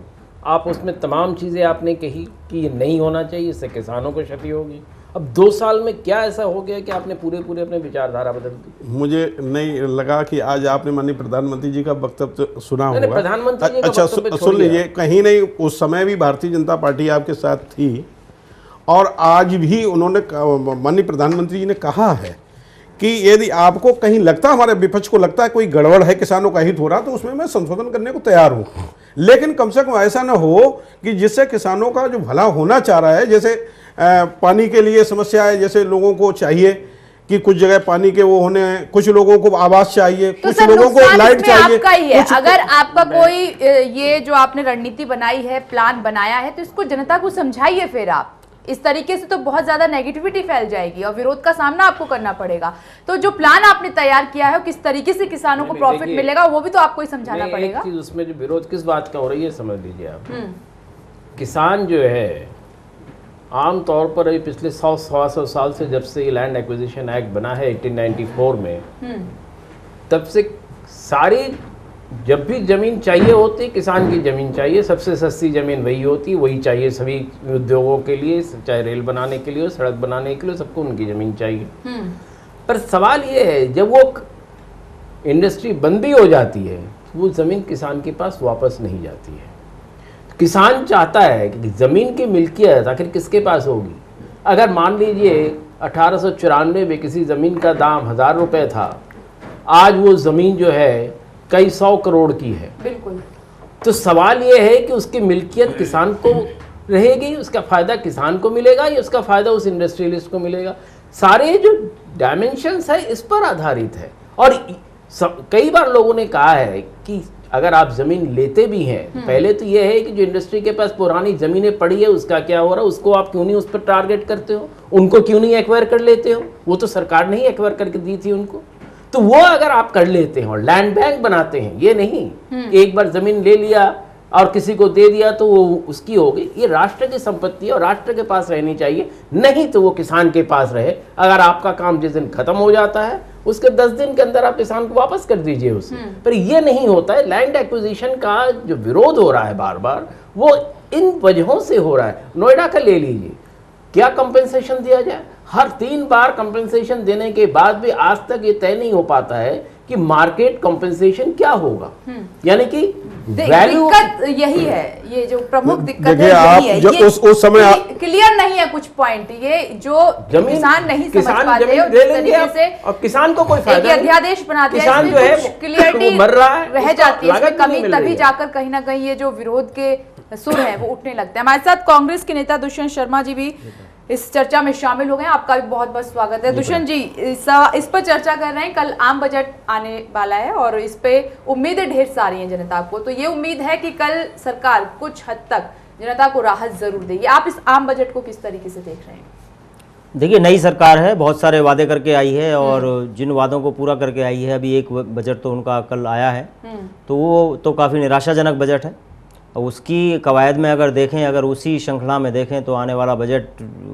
आप उसमें तमाम चीज़ें आपने कही कि ये नहीं होना चाहिए, इससे किसानों को क्षति होगी। अब 2 साल में क्या ऐसा हो गया कि आपने पूरे अपने विचारधारा बदल दी? मुझे नहीं लगा कि आज आपने माननीय प्रधानमंत्री जी का वक्तव्य सुना होगा। प्रधानमंत्री जी का अच्छा, वक्तव्य सुन लीजिए, कहीं नहीं, उस समय भी भारतीय जनता पार्टी आपके साथ थी और आज भी उन्होंने, माननीय प्रधानमंत्री जी ने कहा है कि यदि आपको कहीं लगता, हमारे विपक्ष को लगता है कोई गड़बड़ है, किसानों का हित हो रहा, तो उसमें मैं संशोधन करने को तैयार हूँ। लेकिन कम से कम ऐसा ना हो कि जिससे किसानों का जो भला होना चाह रहा है, जैसे पानी के लिए समस्या है, जैसे लोगों को चाहिए कि कुछ जगह पानी के वो होने, कुछ लोगों को आवास चाहिए, तो कुछ लोगों को लाइट चाहिए। आपका ही है। अगर आपका कोई ये जो आपने रणनीति बनाई है, प्लान बनाया है, तो इसको जनता को समझाइए। फिर आप इस तरीके से तो बहुत ज्यादा नेगेटिविटी फैल जाएगी और विरोध का सामना आपको करना पड़ेगा। तो जो प्लान आपने तैयार किया है, किस तरीके से किसानों को प्रॉफिट मिलेगा, वो भी तो आपको ही समझाना पड़ेगा। एक चीज उसमें जो विरोध किस बात का हो रही है समझ लीजिए आप। किसान जो है आम तौर पर अभी पिछले 100-125 साल से, जब से ये लैंड एक्विजिशन एक्ट बना है 1894 में, तब से सारी, जब भी जमीन चाहिए होती, किसान की जमीन चाहिए, सबसे सस्ती जमीन वही होती, वही चाहिए सभी उद्योगों के लिए, चाहे रेल बनाने के लिए हो, सड़क बनाने के लिए, सबको उनकी जमीन चाहिए। पर सवाल ये है, जब वो इंडस्ट्री बंद भी हो जाती है, वो जमीन किसान के पास वापस नहीं जाती है। किसान चाहता है कि जमीन की मिल्कियत आखिर किसके पास होगी। अगर मान लीजिए 1894 में किसी जमीन का दाम 1000 रुपये था, आज वो जमीन जो है कई 100 करोड़ की है। बिल्कुल। तो सवाल ये है कि उसकी मिल्कियत किसान को रहेगी, उसका फायदा किसान को मिलेगा या उसका फायदा उस इंडस्ट्रियलिस्ट को मिलेगा। सारे जो डायमेंशंस है इस पर आधारित है। और कई बार लोगों ने कहा है कि अगर आप जमीन लेते भी हैं, पहले तो यह है कि जो इंडस्ट्री के पास पुरानी जमीनें पड़ी है उसका क्या हो रहा है, उसको आप क्यों नहीं उस पर टारगेट करते हो, उनको क्यों नहीं एक्वायर कर लेते हो। वो तो सरकार ने ही एक्वायर करके दी थी उनको। तो वो अगर आप कर लेते हैं और लैंड बैंक बनाते हैं, ये नहीं एक बार जमीन ले लिया और किसी को दे दिया तो वो उसकी हो गई। ये राष्ट्र की संपत्ति है और राष्ट्र के पास रहनी चाहिए, नहीं तो वो किसान के पास रहे। अगर आपका काम जिस दिन खत्म हो जाता है उसके 10 दिन के अंदर आप किसान को वापस कर दीजिए उसे। पर ये नहीं होता है। लैंड एक्विजिशन का जो विरोध हो रहा है बार बार, वो इन वजहों से हो रहा है। नोएडा का ले लीजिए, क्या कंपेंसेशन दिया जाए, हर 3 बार कंपेंसेशन देने के बाद भी आज तक ये तय नहीं हो पाता है कि मार्केट कंपेंसेशन क्या होगा। यानी कि दिक्कत यही है, ये जो प्रमुख दिक्कत है देखिए, यही है। आप उस समय क्लियर नहीं है कुछ पॉइंट, ये जो किसान नहीं समझ पाते दे लेंगे से, और किसान को कोई फायदा नहीं। अध्यादेश बनाते हैं, किसान जो है क्लियरिटी मर रहा है, रह जाती है इसमें कमी, तभी तभी जाकर कहीं ना कहीं ये जो विरोध के सुर है वो उठने लगते हैं। हमारे साथ कांग्रेस के नेता दुष्यंत शर्मा जी भी इस चर्चा में शामिल हो गए। आपका भी बहुत बहुत स्वागत है। दुष्यंत जी, इस पर चर्चा कर रहे हैं। कल आम बजट आने वाला है और इस पे उम्मीदें ढेर सारी हैं जनता को। तो ये उम्मीद है कि कल सरकार कुछ हद तक जनता को राहत जरूर देगी। आप इस आम बजट को किस तरीके से देख रहे हैं? देखिए, नई सरकार है, बहुत सारे वादे करके आई है और जिन वादों को पूरा करके आई है, अभी एक बजट तो उनका कल आया है, तो वो तो काफ़ी निराशाजनक बजट है। उसकी कवायद में अगर देखें, अगर उसी श्रृंखला में देखें तो आने वाला बजट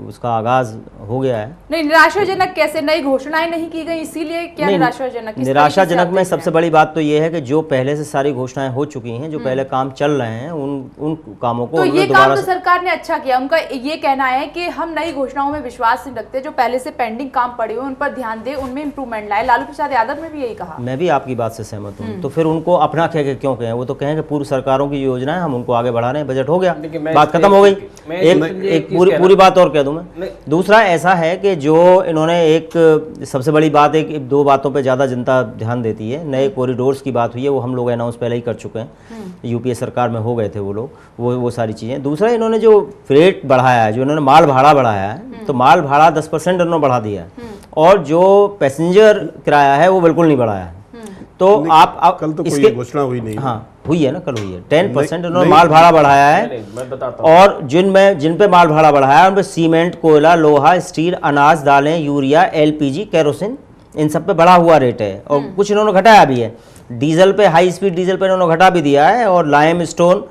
उसका आगाज हो गया है। नहीं, निराशाजनक कैसे? नई घोषणाएं नहीं की गई इसीलिए क्या नहीं, निराशाजनक? निराशाजनक में सबसे बड़ी बात तो ये है कि जो पहले से सारी घोषणाएं हो चुकी हैं, जो पहले काम चल रहे हैं, उन कामों को तो ये काम दोबारा तो सरकार ने अच्छा किया। उनका ये कहना है कि हम नई घोषणाओं में विश्वास नहीं रखते, जो पहले से पेंडिंग काम पड़े हुए उन पर ध्यान दे, उनमें इंप्रूवमेंट लाए। लालू प्रसाद यादव ने भी यही कहा। मैं भी आपकी बात से सहमत हूँ। तो फिर उनको अपना कह के क्यों कहें? वो तो कहें कि पूर्व सरकारों की योजना है, हम उनको आगे बढ़ा रहे हैं, बजट हो गया, बात खत्म हो गई। एक पूरी बात और कह दूं मैं। दूसरा ऐसा है कि जो इन्होंने एक सबसे बड़ी बात, एक दो बातों पे ज़्यादा जनता ध्यान देती है। नए कॉरिडोर्स की बात हुई है, वो हम लोग अनाउंस पहले ही कर चुके हैं, यूपीए सरकार में हो गए थे वो लोग, वो सारी चीज़ें। दूसरा इन्होंने जो फ्रेट बढ़ाया है, जो इन्होंने माल भाड़ा बढ़ाया है, तो माल भाड़ा 10% इन्होंने बढ़ा दिया है, और जो पैसेंजर किराया है वो बिल्कुल नहीं बढ़ाया है। तो आप कल तो इसके कोई घोषणा हुई नहीं। हाँ हुई है ना, कल हुई है। 10% उन्होंने माल भाड़ा बढ़ाया है। मैं बताता हूँ। और जिन पे माल भाड़ा बढ़ाया है उन पे सीमेंट, कोयला, लोहा, स्टील, अनाज, दालें, यूरिया, एलपीजी, केरोसिन, इन सब पे बढ़ा हुआ रेट है। और कुछ इन्होंने घटाया भी है। डीजल पे, हाई स्पीड डीजल पे इन्होंने घटा भी दिया है, और लाइम स्टोन,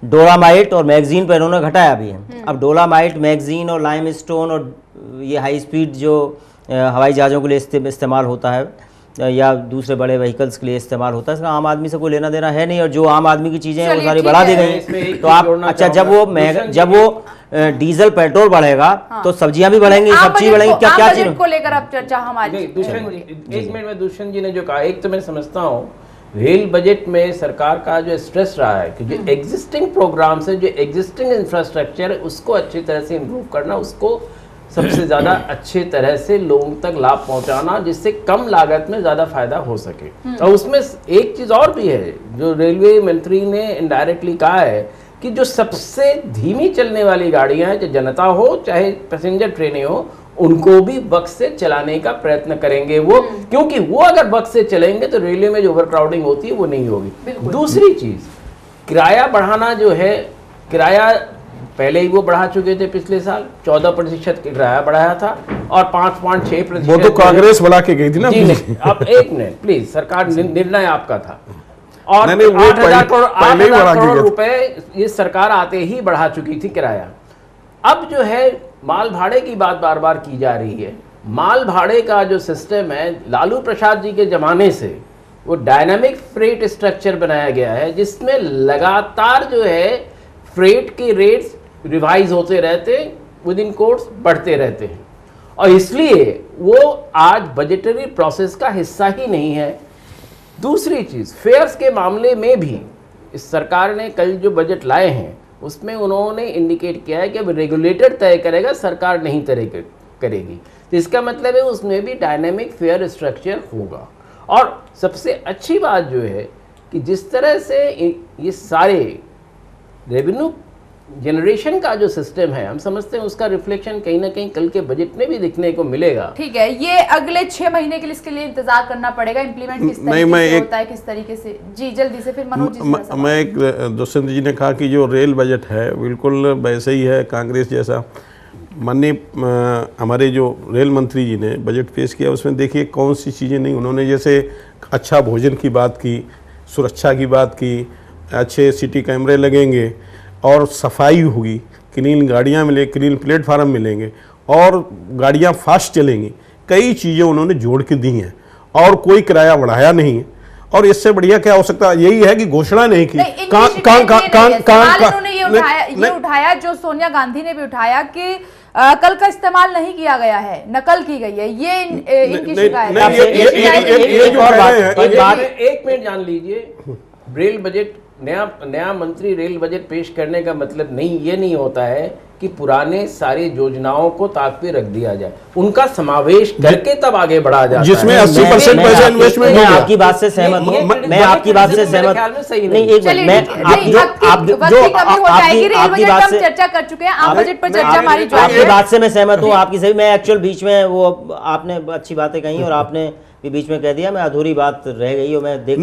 डोलामाइट और मैगजीन पे इन्होंने घटाया भी है। अब डोलामाइट, मैगजीन और लाइम स्टोन और ये हाई स्पीड जो हवाई जहाज़ों के लिए इस्तेमाल होता है या दूसरे बड़े व्हीकल्स के लिए इस्तेमाल होता है, इसका आम आदमी से कोई लेना देना है नहीं। और जो आम आदमी की चीज़ें हैं वो सारी बढ़ा दी गई। तो आप अच्छा, जब वो डीजल पेट्रोल बढ़ेगा तो सब्जियां भी बढ़ेंगी, सब्जी बढ़ेंगी, क्या चीज़ को लेकर अब चर्चा हमारी। दुष्यंत जी, एक मिनट में दुष्यंत जी ने जो कहा, एक तो मैं समझता हूँ रेल बजट में सरकार का जो स्ट्रेस रहा है कि जो एग्जिस्टिंग प्रोग्राम्स है, जो एग्जिस्टिंग इंफ्रास्ट्रक्चर है, उसको अच्छी तरह से इम्प्रूव करना, उसको सबसे ज़्यादा अच्छे तरह से लोगों तक लाभ पहुंचाना, जिससे कम लागत में ज़्यादा फायदा हो सके। और उसमें एक चीज़ और भी है जो रेलवे मंत्री ने इनडायरेक्टली कहा है कि जो सबसे धीमी चलने वाली गाड़ियां हैं, चाहे जनता हो चाहे पैसेंजर ट्रेनें हो, उनको भी वक्त से चलाने का प्रयत्न करेंगे वो, क्योंकि वो अगर वक्त से चलेंगे तो रेलवे में जो ओवरक्राउडिंग होती है वो नहीं होगी। दूसरी चीज़, किराया बढ़ाना जो है, किराया पहले ही वो बढ़ा चुके थे, पिछले साल 14% किराया बढ़ाया था और 5.6%। वो तो कांग्रेस बढ़ा के गई थी ना। अब एक मिनट प्लीज, सरकार निर्णय आपका था। और 8,000 करोड़ रुपए ये सरकार आते ही बढ़ा चुकी थी किराया। अब जो है माल भाड़े की बात बार बार की जा रही है। माल भाड़े का जो सिस्टम है, लालू प्रसाद जी के ज़माने से वो डायनामिक फ्रेट स्ट्रक्चर बनाया गया है, जिसमें लगातार जो है फ्रेट के रेट्स रिवाइज होते रहते, विद इन कोर्स बढ़ते रहते हैं, और इसलिए वो आज बजटरी प्रोसेस का हिस्सा ही नहीं है। दूसरी चीज़, फेयर्स के मामले में भी इस सरकार ने कल जो बजट लाए हैं उसमें उन्होंने इंडिकेट किया है कि अब रेगुलेटर तय करेगा, सरकार नहीं तय करेगी। तो इसका मतलब है उसमें भी डायनेमिक फेयर स्ट्रक्चर होगा। और सबसे अच्छी बात जो है कि जिस तरह से ये सारे रेवेन्यू जनरेशन का जो सिस्टम है, हम समझते हैं उसका रिफ्लेक्शन कहीं ना कहीं कल के बजट में भी दिखने को मिलेगा। ठीक है, ये अगले 6 महीने के लिए इसके लिए इंतजार करना पड़ेगा। इम्प्लीमेंट किस तरीके से होता है, किस तरीके से? जी जल्दी से, फिर मनोज जी। मैं एक दुष्यंत जी ने कहा कि जो रेल बजट है बिल्कुल वैसे ही है, कांग्रेस जैसा। माननीय हमारे जो रेल मंत्री जी ने बजट पेश किया, उसमें देखिए कौन सी चीज़ें नहीं उन्होंने, जैसे अच्छा भोजन की बात की, सुरक्षा की बात की, अच्छे सिटी कैमरे लगेंगे और सफाई होगी, क्लीन गाड़ियाँ मिले, क्लीन प्लेटफार्म मिलेंगे और गाड़ियाँ फास्ट चलेंगी। कई चीज़ें उन्होंने जोड़ के दी हैं और कोई किराया बढ़ाया नहीं है। और इससे बढ़िया क्या हो सकता है? यही है कि घोषणा नहीं की। ये उठाया जो सोनिया गांधी ने भी उठाया कि कल का इस्तेमाल नहीं किया गया है, नकल की गई है, ये इनकी शिकायत है। एक मिनट जान लीजिए, रेल बजट नया मंत्री रेल बजट पेश करने का मतलब ये नहीं होता है कि पुराने सारी योजनाओं को ताक पे रख दिया जाए, उनका समावेश करके तब आगे बढ़ा जाता है, जिसमें 80% पैसा इन्वेस्टमेंट। मैं आपकी बात से सहमत हूँ, मैं आपकी बात से सहमत हूँ। नहीं, एक मिनट, मैं आपकी बात से चर्चा कर चुके हैं, आम बजट पर चर्चा हमारी आपकी बात से मैं सहमत हूँ, आपकी सही। मैं एक्चुअल बीच में वो आपने अच्छी बातें कही और आपने भी बीच में कह दिया, मैं अधूरी बात रह गई और मैं एक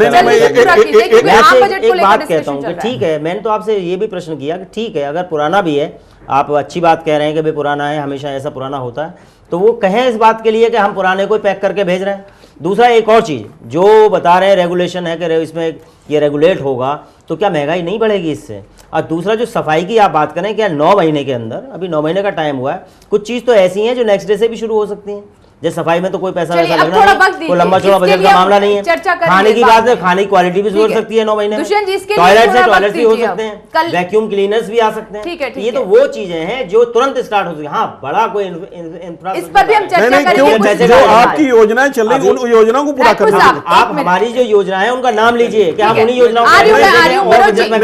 बात कहता हूँ कि ठीक है, मैंने तो आपसे ये भी प्रश्न किया कि ठीक है, अगर पुराना भी है, आप अच्छी बात कह रहे हैं कि भाई पुराना है, हमेशा ऐसा पुराना होता है, तो वो कहें इस बात के लिए कि हम पुराने को पैक करके भेज रहे हैं। दूसरा एक और चीज़ जो बता रहे हैं, रेगुलेशन है कि इसमें ये रेगुलेट होगा, तो क्या महंगाई नहीं बढ़ेगी इससे? और दूसरा जो सफाई की आप बात करें, क्या 9 महीने के अंदर, अभी 9 महीने का टाइम हुआ है, कुछ चीज़ तो ऐसी हैं जो नेक्स्ट डे से भी शुरू हो सकती हैं। जैसे सफाई में तो कोई पैसा वैसा लगना नहीं, कोई लंबा चौड़ा बजट का मामला नहीं है। खाने की बात है, खाने की क्वालिटी भी सुधर सकती है 9 महीने में। टॉयलेट से टॉयलेट भी हो सकते हैं, वैक्यूम क्लीनर्स भी आ सकते हैं। ये तो वो चीजें हैं जो तुरंत स्टार्ट हो सकती है। हाँ, बड़ा कोई इस पर भी हम चर्चा करेंगे। जो आपकी योजनाएं चल रही उन योजनाओं को पूरा करना। आप हमारी जो योजना है उनका नाम लीजिए, क्या हम उन्हीं योजनाओं ऐसा लग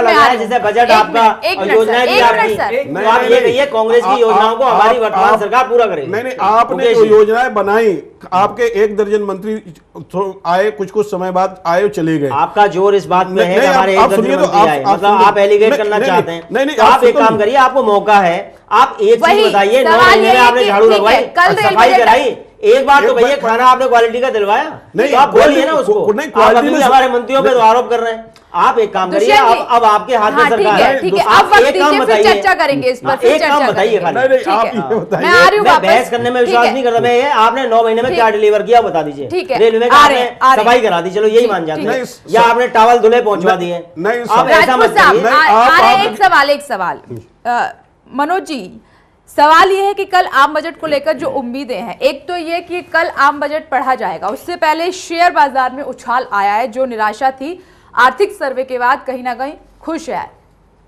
रहा है जैसे बजट आपका और योजनाएं भी आपकी, तो आप ये कहिए कांग्रेस की योजनाओं को हमारी वर्तमान सरकार पूरा करेगी। नहीं, आपने जो योजनाएं बनाई, आपके 1 दर्जन मंत्री आए, कुछ समय बाद आए चले गए। आपका जोर इस बात में है कि हमारे 1 दर्जन मंत्री आए, मतलब आप एलिगेट करना चाहते हैं। नहीं, आप एक काम करिए, आपको मौका है, आप एक चीज बताइए, 9 महीने में आपने झाड़ू लगवाई, सफाई कराई, एक बार तो भैया खाना आपने क्वालिटी का दिलवाया, नहीं तो आप बोलिए ना उसको। आप अभी हमारे मंत्रियों पे तो आरोप कर रहे हैं। आप एक काम करिए, अब आपके हाथ में सरकार है, ठीक है, आप एक काम बताइए, चर्चा करेंगे इस पर, एक काम बताइए खाली। मैं बहस करने में विश्वास नहीं करता, मैं आपने 9 महीने में क्या डिलीवर किया बता दीजिए। रेलवे का आपने सफाई करा दी, चलो यही मान जाते हैं, या आपने टावल धुले पहुंचवा दिए। अब ऐसा मत करिए। एक सवाल मनोज जी, सवाल यह है कि कल आम बजट को लेकर जो उम्मीदें हैं, एक तो ये कि कल आम बजट पढ़ा जाएगा, उससे पहले शेयर बाजार में उछाल आया है, जो निराशा थी आर्थिक सर्वे के बाद कहीं ना कहीं खुश है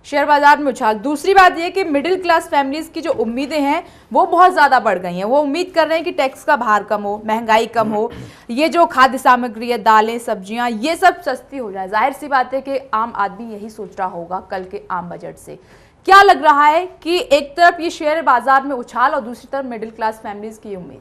शेयर बाजार में उछाल। दूसरी बात यह कि मिडिल क्लास फैमिलीज की जो उम्मीदें हैं वो बहुत ज़्यादा बढ़ गई हैं। वो उम्मीद कर रहे हैं कि टैक्स का भार कम हो, महंगाई कम हो, ये जो खाद्य सामग्री है, दालें, सब्जियां, ये सब सस्ती हो जाए। जाहिर सी बात है कि आम आदमी यही सोच रहा होगा कल के आम बजट से। क्या लग रहा है कि एक तरफ ये शेयर बाजार में उछाल और दूसरी तरफ मिडिल क्लास फैमिलीज की उम्मीद?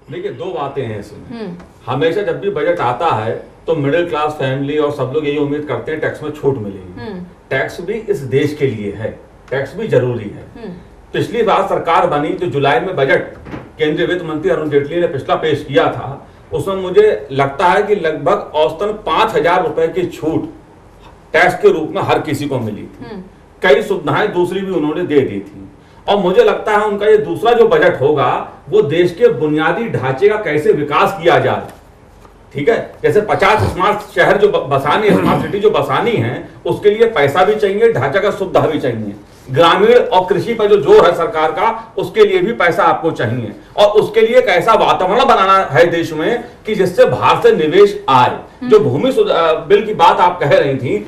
देखिए, 2 बातें हैं इसमें। हमेशा जब भी बजट आता है तो मिडिल क्लास फैमिली और सब लोग यही उम्मीद करते हैं टैक्स में छूट मिलेगी। टैक्स भी इस देश के लिए है, टैक्स भी जरूरी है। पिछली बार सरकार बनी तो जुलाई में बजट केंद्रीय वित्त मंत्री अरुण जेटली ने पिछला पेश किया था, उसमें मुझे लगता है कि लगभग औसतन 5,000 रुपए की छूट टैक्स के रूप में हर किसी को मिली थी। कई सुविधाएं दूसरी भी उन्होंने दे दी थी। और मुझे लगता है उनका ये दूसरा जो बजट होगा वो देश के बुनियादी ढांचे का कैसे विकास किया जाए। ठीक है, जैसे 50 स्मार्ट शहर जो बसानी, स्मार्ट सिटी जो बसानी है, उसके लिए पैसा भी चाहिए, ढांचागत सुविधा भी चाहिए। ग्रामीण और कृषि पर जो जोर है सरकार का, उसके लिए भी पैसा आपको चाहिए। और उसके लिए एक ऐसा वातावरण बनाना है देश में कि जिससे बाहर से निवेश आए। जो भूमि बिल की बात आप कह रही थी,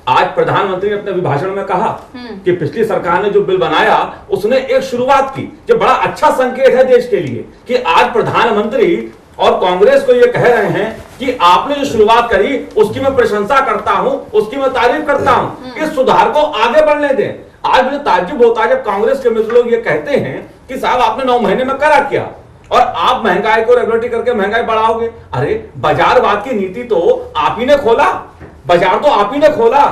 आज प्रधानमंत्री ने अपने अभिभाषण में कहा कि पिछली सरकार ने जो बिल बनाया उसने एक शुरुआत की, जो बड़ा अच्छा संकेत है देश के लिए कि आज प्रधानमंत्री और कांग्रेस को ये कह रहे हैं कि आपने जो शुरुआत करी उसकी मैं प्रशंसा करता हूं, उसकी मैं तारीफ करता हूं, इस सुधार को आगे बढ़ने दें। आज मुझे ताज्जुब होता है जब कांग्रेस के मित्र लोग ये कहते हैं कि साहब आपने 9 महीने में करा क्या और आप महंगाई को रेगुलेटरी करके महंगाई बढ़ाओगे। अरे बाजारवाद की नीति तो आप ही ने खोला, बाजार तो आप ही ने खोला।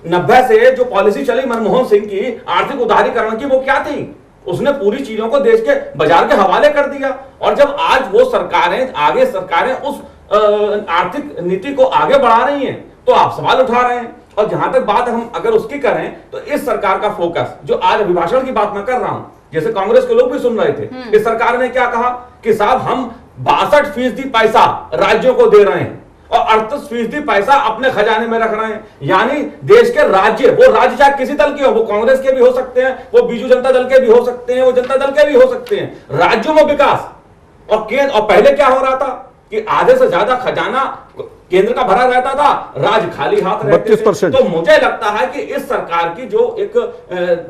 90 से जो पॉलिसी चली मनमोहन सिंह की आर्थिक उदारीकरण की, वो क्या थी? उसने पूरी चीजों को देश के बाजार के हवाले कर दिया। और जब आज वो सरकारें उस आर्थिक नीति को आगे बढ़ा रही हैं तो आप सवाल उठा रहे हैं। और जहां तक बात हम अगर उसकी करें तो इस सरकार का फोकस, जो आज अभिभाषण की बात मैं कर रहा हूं, जैसे कांग्रेस के लोग भी सुन रहे थे, इस सरकार ने क्या कहा कि साहब हम 62% पैसा राज्यों को दे रहे हैं और 38% पैसा अपने खजाने में रख रहे हैं। यानी देश के राज्य, वो राज्य चाहे किसी दल के हो, वो कांग्रेस के भी हो सकते हैं, वो बीजू जनता दल के भी हो सकते हैं, वो जनता दल के भी हो सकते हैं, राज्यों में विकास। और पहले क्या हो रहा था कि आधे से ज्यादा खजाना केंद्र का भरा रहता था, राज्य खाली हाथ रहते थे। तो मुझे लगता है कि इस सरकार की जो एक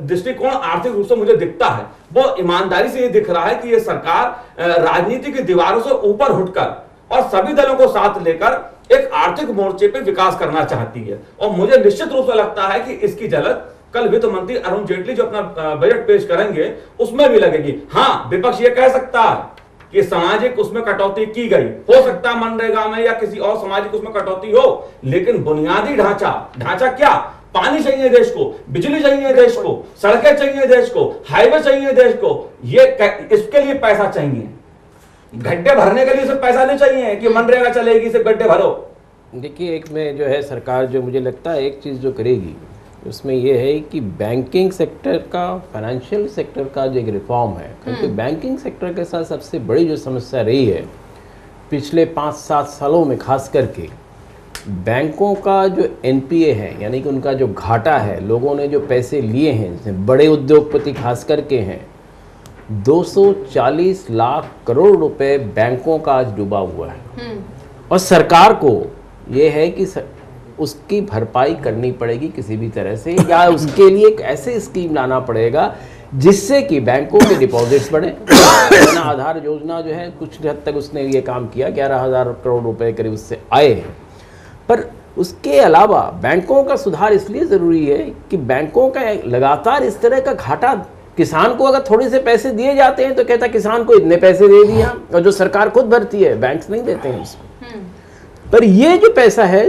दृष्टिकोण आर्थिक रूप से मुझे दिखता है, वो ईमानदारी से ये दिख रहा है कि ये सरकार राजनीति की दीवारों से ऊपर उठकर और सभी दलों को साथ लेकर एक आर्थिक मोर्चे पे विकास करना चाहती है। और मुझे निश्चित रूप से लगता है कि इसकी झलक कल वित्त मंत्री अरुण जेटली जो अपना बजट पेश करेंगे उसमें भी लगेगी। हाँ, विपक्ष ये कह सकता है कि सामाजिक उसमें कटौती की गई, हो सकता है मनरेगा में या किसी और सामाजिक उसमें कटौती हो, लेकिन बुनियादी ढांचा क्या? पानी चाहिए देश को, बिजली चाहिए देश को, सड़कें चाहिए देश को, हाईवे चाहिए देश को, ये इसके लिए पैसा चाहिए। गड्ढे भरने के लिए सिर्फ पैसा नहीं चाहिए कि मनरेगा चलेगी सिर्फ गड्ढे भरो। देखिए, एक में जो है सरकार जो मुझे लगता है एक चीज़ जो करेगी उसमें ये है कि बैंकिंग सेक्टर का, फाइनेंशियल सेक्टर का जो एक रिफॉर्म है, क्योंकि बैंकिंग सेक्टर के साथ सबसे बड़ी जो समस्या रही है पिछले 5-7 सालों में खास करके, बैंकों का जो एनपीए है, यानी कि उनका जो घाटा है, लोगों ने जो पैसे लिए हैं, जिसमें बड़े उद्योगपति खास करके हैं, 240 लाख करोड़ रुपए बैंकों का आज डूबा हुआ है। और सरकार को ये है कि उसकी भरपाई करनी पड़ेगी किसी भी तरह से, या उसके लिए एक ऐसे स्कीम लाना पड़ेगा जिससे कि बैंकों के डिपॉजिट्स बढ़े। आधार योजना जो है कुछ हद तक उसने ये काम किया, 11,000 करोड़ रुपए करीब उससे आए हैं। पर उसके अलावा बैंकों का सुधार इसलिए ज़रूरी है कि बैंकों का लगातार इस तरह का घाटा, किसान को अगर थोड़े से पैसे दिए जाते हैं तो कहता किसान को इतने पैसे दे दिया, और जो सरकार खुद भरती है, बैंक्स नहीं देते हैं उसको। पर ये जो पैसा है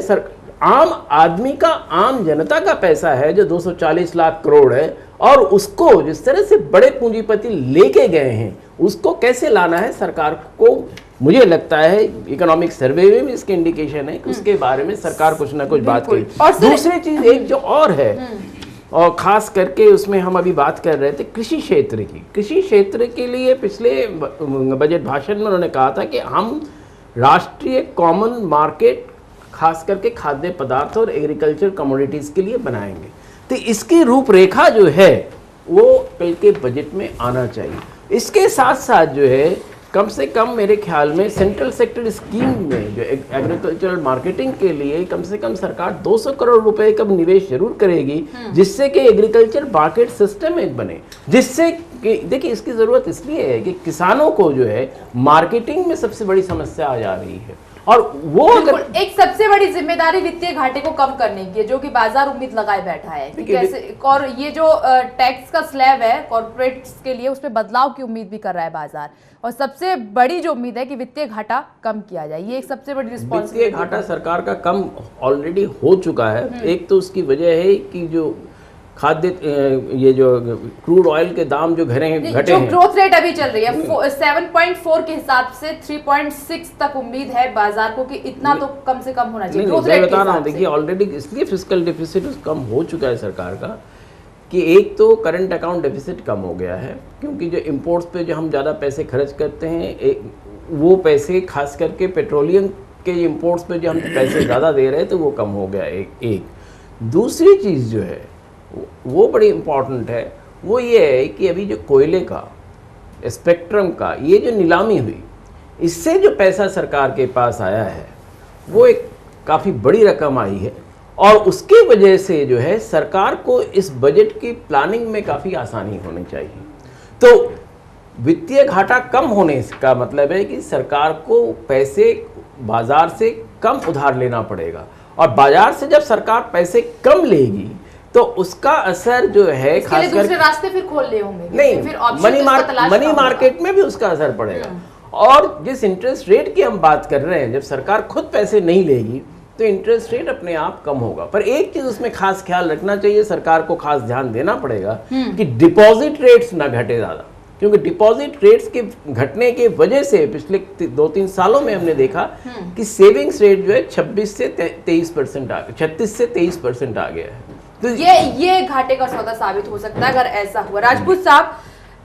आम आदमी का, आम जनता का पैसा है जो 240 लाख करोड़ है, और उसको जिस तरह से बड़े पूंजीपति लेके गए हैं, उसको कैसे लाना है सरकार को, मुझे लगता है इकोनॉमिक सर्वे में भी इसके इंडिकेशन है कि उसके बारे में सरकार कुछ ना कुछ बात करेगी। और दूसरी चीज एक जो और है, और खास करके उसमें हम अभी बात कर रहे थे कृषि क्षेत्र की। कृषि क्षेत्र के लिए पिछले बजट भाषण में उन्होंने कहा था कि हम राष्ट्रीय कॉमन मार्केट खास करके खाद्य पदार्थ और एग्रीकल्चर कमोडिटीज के लिए बनाएंगे। तो इसकी रूपरेखा जो है वो कल के बजट में आना चाहिए। इसके साथ साथ जो है कम से कम मेरे ख्याल में सेंट्रल सेक्टर स्कीम में जो एग्रीकल्चरल मार्केटिंग के लिए कम से कम सरकार 200 करोड़ रुपए का निवेश जरूर करेगी, जिससे कि एग्रीकल्चर मार्केट सिस्टम एक बने, जिससे कि देखिए इसकी ज़रूरत इसलिए है कि किसानों को जो है मार्केटिंग में सबसे बड़ी समस्या आ जा रही है, और वो अगर एक सबसे बड़ी जिम्मेदारी वित्तीय घाटे को कम करने की है, जो कि बाजार उम्मीद लगाए बैठा है कि कैसे, और ये जो टैक्स का स्लैब है कॉर्पोरेट्स के लिए, उसमें बदलाव की उम्मीद भी कर रहा है बाजार, और सबसे बड़ी जो उम्मीद है कि वित्तीय घाटा कम किया जाए, ये एक सबसे बड़ी रिस्पॉन्सिबिलिटी। वित्तीय घाटा सरकार का कम ऑलरेडी हो चुका है। एक तो उसकी वजह है कि जो खाद्य ये जो क्रूड ऑयल के दाम जो घटे हैं, जो ग्रोथ रेट अभी चल रही है 7.4 के हिसाब से 3.6 तक उम्मीद है बाजार को कि इतना तो कम से कम होना चाहिए। मैं बता रहा हूँ, देखिए ऑलरेडी इसलिए फिस्कल डेफिसिट कम हो चुका है सरकार का कि एक तो करंट अकाउंट डेफिसिट कम हो गया है, क्योंकि जो इम्पोर्ट्स पे जो हम ज़्यादा पैसे खर्च करते हैं, वो पैसे खास करके पेट्रोलियम के इम्पोर्ट्स पे जो हम पैसे ज़्यादा दे रहे हैं तो वो कम हो गया। एक दूसरी चीज़ जो है वो बड़ी इम्पॉर्टेंट है, वो ये है कि अभी जो कोयले का, स्पेक्ट्रम का ये जो नीलामी हुई, इससे जो पैसा सरकार के पास आया है वो एक काफ़ी बड़ी रकम आई है, और उसकी वजह से जो है सरकार को इस बजट की प्लानिंग में काफ़ी आसानी होनी चाहिए। तो वित्तीय घाटा कम होने का मतलब है कि सरकार को पैसे बाजार से कम उधार लेना पड़ेगा, और बाजार से जब सरकार पैसे कम लेगी तो उसका असर जो है खास कर दूसरे रास्ते फिर खोल ले होंगे, नहीं फिर मनी मार्केट में भी उसका असर पड़ेगा। और जिस इंटरेस्ट रेट की हम बात कर रहे हैं, जब सरकार खुद पैसे नहीं लेगी तो इंटरेस्ट रेट अपने आप कम होगा। पर एक चीज उसमें खास ख्याल रखना चाहिए, सरकार को खास ध्यान देना पड़ेगा कि डिपॉजिट रेट्स ना घटे ज़्यादा, क्योंकि डिपॉजिट रेट्स के घटने के वजह से पिछले 2-3 सालों में हमने देखा कि सेविंग्स रेट जो है 36 से 23% आ गया, 36 से 23% आ गया है। तो ये घाटे का सौदा साबित हो सकता है अगर ऐसा हुआ। राजपूत साहब,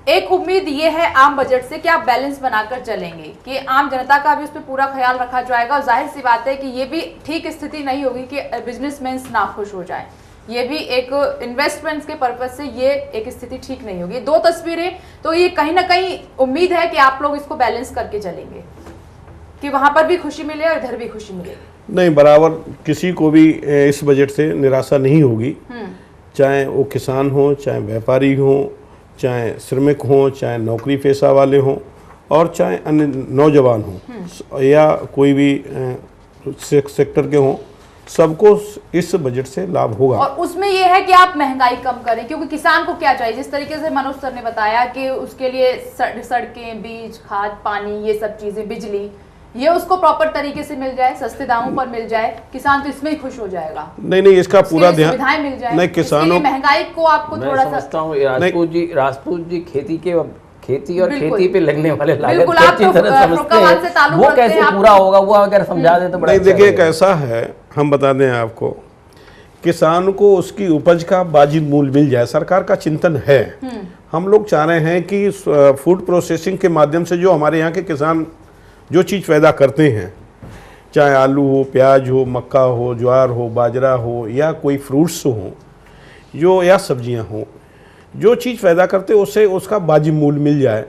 एक उम्मीद ये है आम बजट से कि आप बैलेंस बनाकर चलेंगे, कि आम जनता का भी उस पर पूरा ख्याल रखा जाएगा, और जाहिर सी बात है कि ये भी ठीक स्थिति नहीं होगी कि बिजनेसमैन नाखुश हो जाए, ये भी एक इन्वेस्टमेंट्स के पर्पज से ये एक स्थिति ठीक नहीं होगी। दो तस्वीरें, तो ये कहीं ना कहीं उम्मीद है कि आप लोग इसको बैलेंस करके चलेंगे, कि वहां पर भी खुशी मिले और इधर भी खुशी मिले। नहीं, बराबर किसी को भी इस बजट से निराशा नहीं होगी, चाहे वो किसान हो, चाहे व्यापारी हो, चाहे श्रमिक हो, चाहे नौकरी पेशा वाले हों, और चाहे अन्य नौजवान हों, या कोई भी सेक्टर के हों, सबको इस बजट से लाभ होगा। और उसमें यह है कि आप महंगाई कम करें, क्योंकि किसान को क्या चाहिए, जिस तरीके से मनोज सर ने बताया कि उसके लिए सड़कें, बीज, खाद, पानी, ये सब चीजें, बिजली, ये उसको प्रॉपर तरीके से मिल जाए, सस्ते दामों पर मिल जाए, किसान तो इसमें ही खुश हो जाएगा। नहीं, इसका पूरा ध्यान, सुविधाएं मिल जाए, नहीं किसानों, महंगाई को आपको थोड़ा सा समझता हूँ राजपूत जी खेती और खेती पे लगने वाले लागत बिल्कुल, को आप अच्छी तो तरह समझते हैं, वो कैसे पूरा होगा वो अगर समझा दे तो बड़ा नहीं। देखिए कैसा है, हम बता दें आपको, किसान को उसकी उपज का वाजिब मूल्य मिल जाए, सरकार का चिंतन है। हम लोग चाह रहे हैं कि फूड प्रोसेसिंग के माध्यम से जो हमारे यहाँ के किसान जो चीज़ पैदा करते हैं, चाहे आलू हो, प्याज हो, मक्का हो, ज्वार हो, बाजरा हो, या कोई फ्रूट्स हो जो, या सब्जियां हो, जो चीज़ पैदा करते उसे उसका वाजिब मूल्य मिल जाए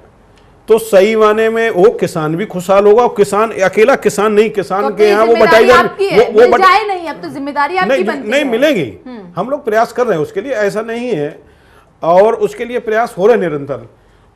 तो सही माने में वो किसान भी खुशहाल होगा। और किसान अकेला किसान नहीं, किसान के यहाँ वो बटाई जाए नहीं, अब तो जिम्मेदारी आपकी बनती नहीं है। मिलेगी। हम लोग प्रयास कर रहे हैं उसके लिए, ऐसा नहीं है, और उसके लिए प्रयास हो रहे हैं निरंतर।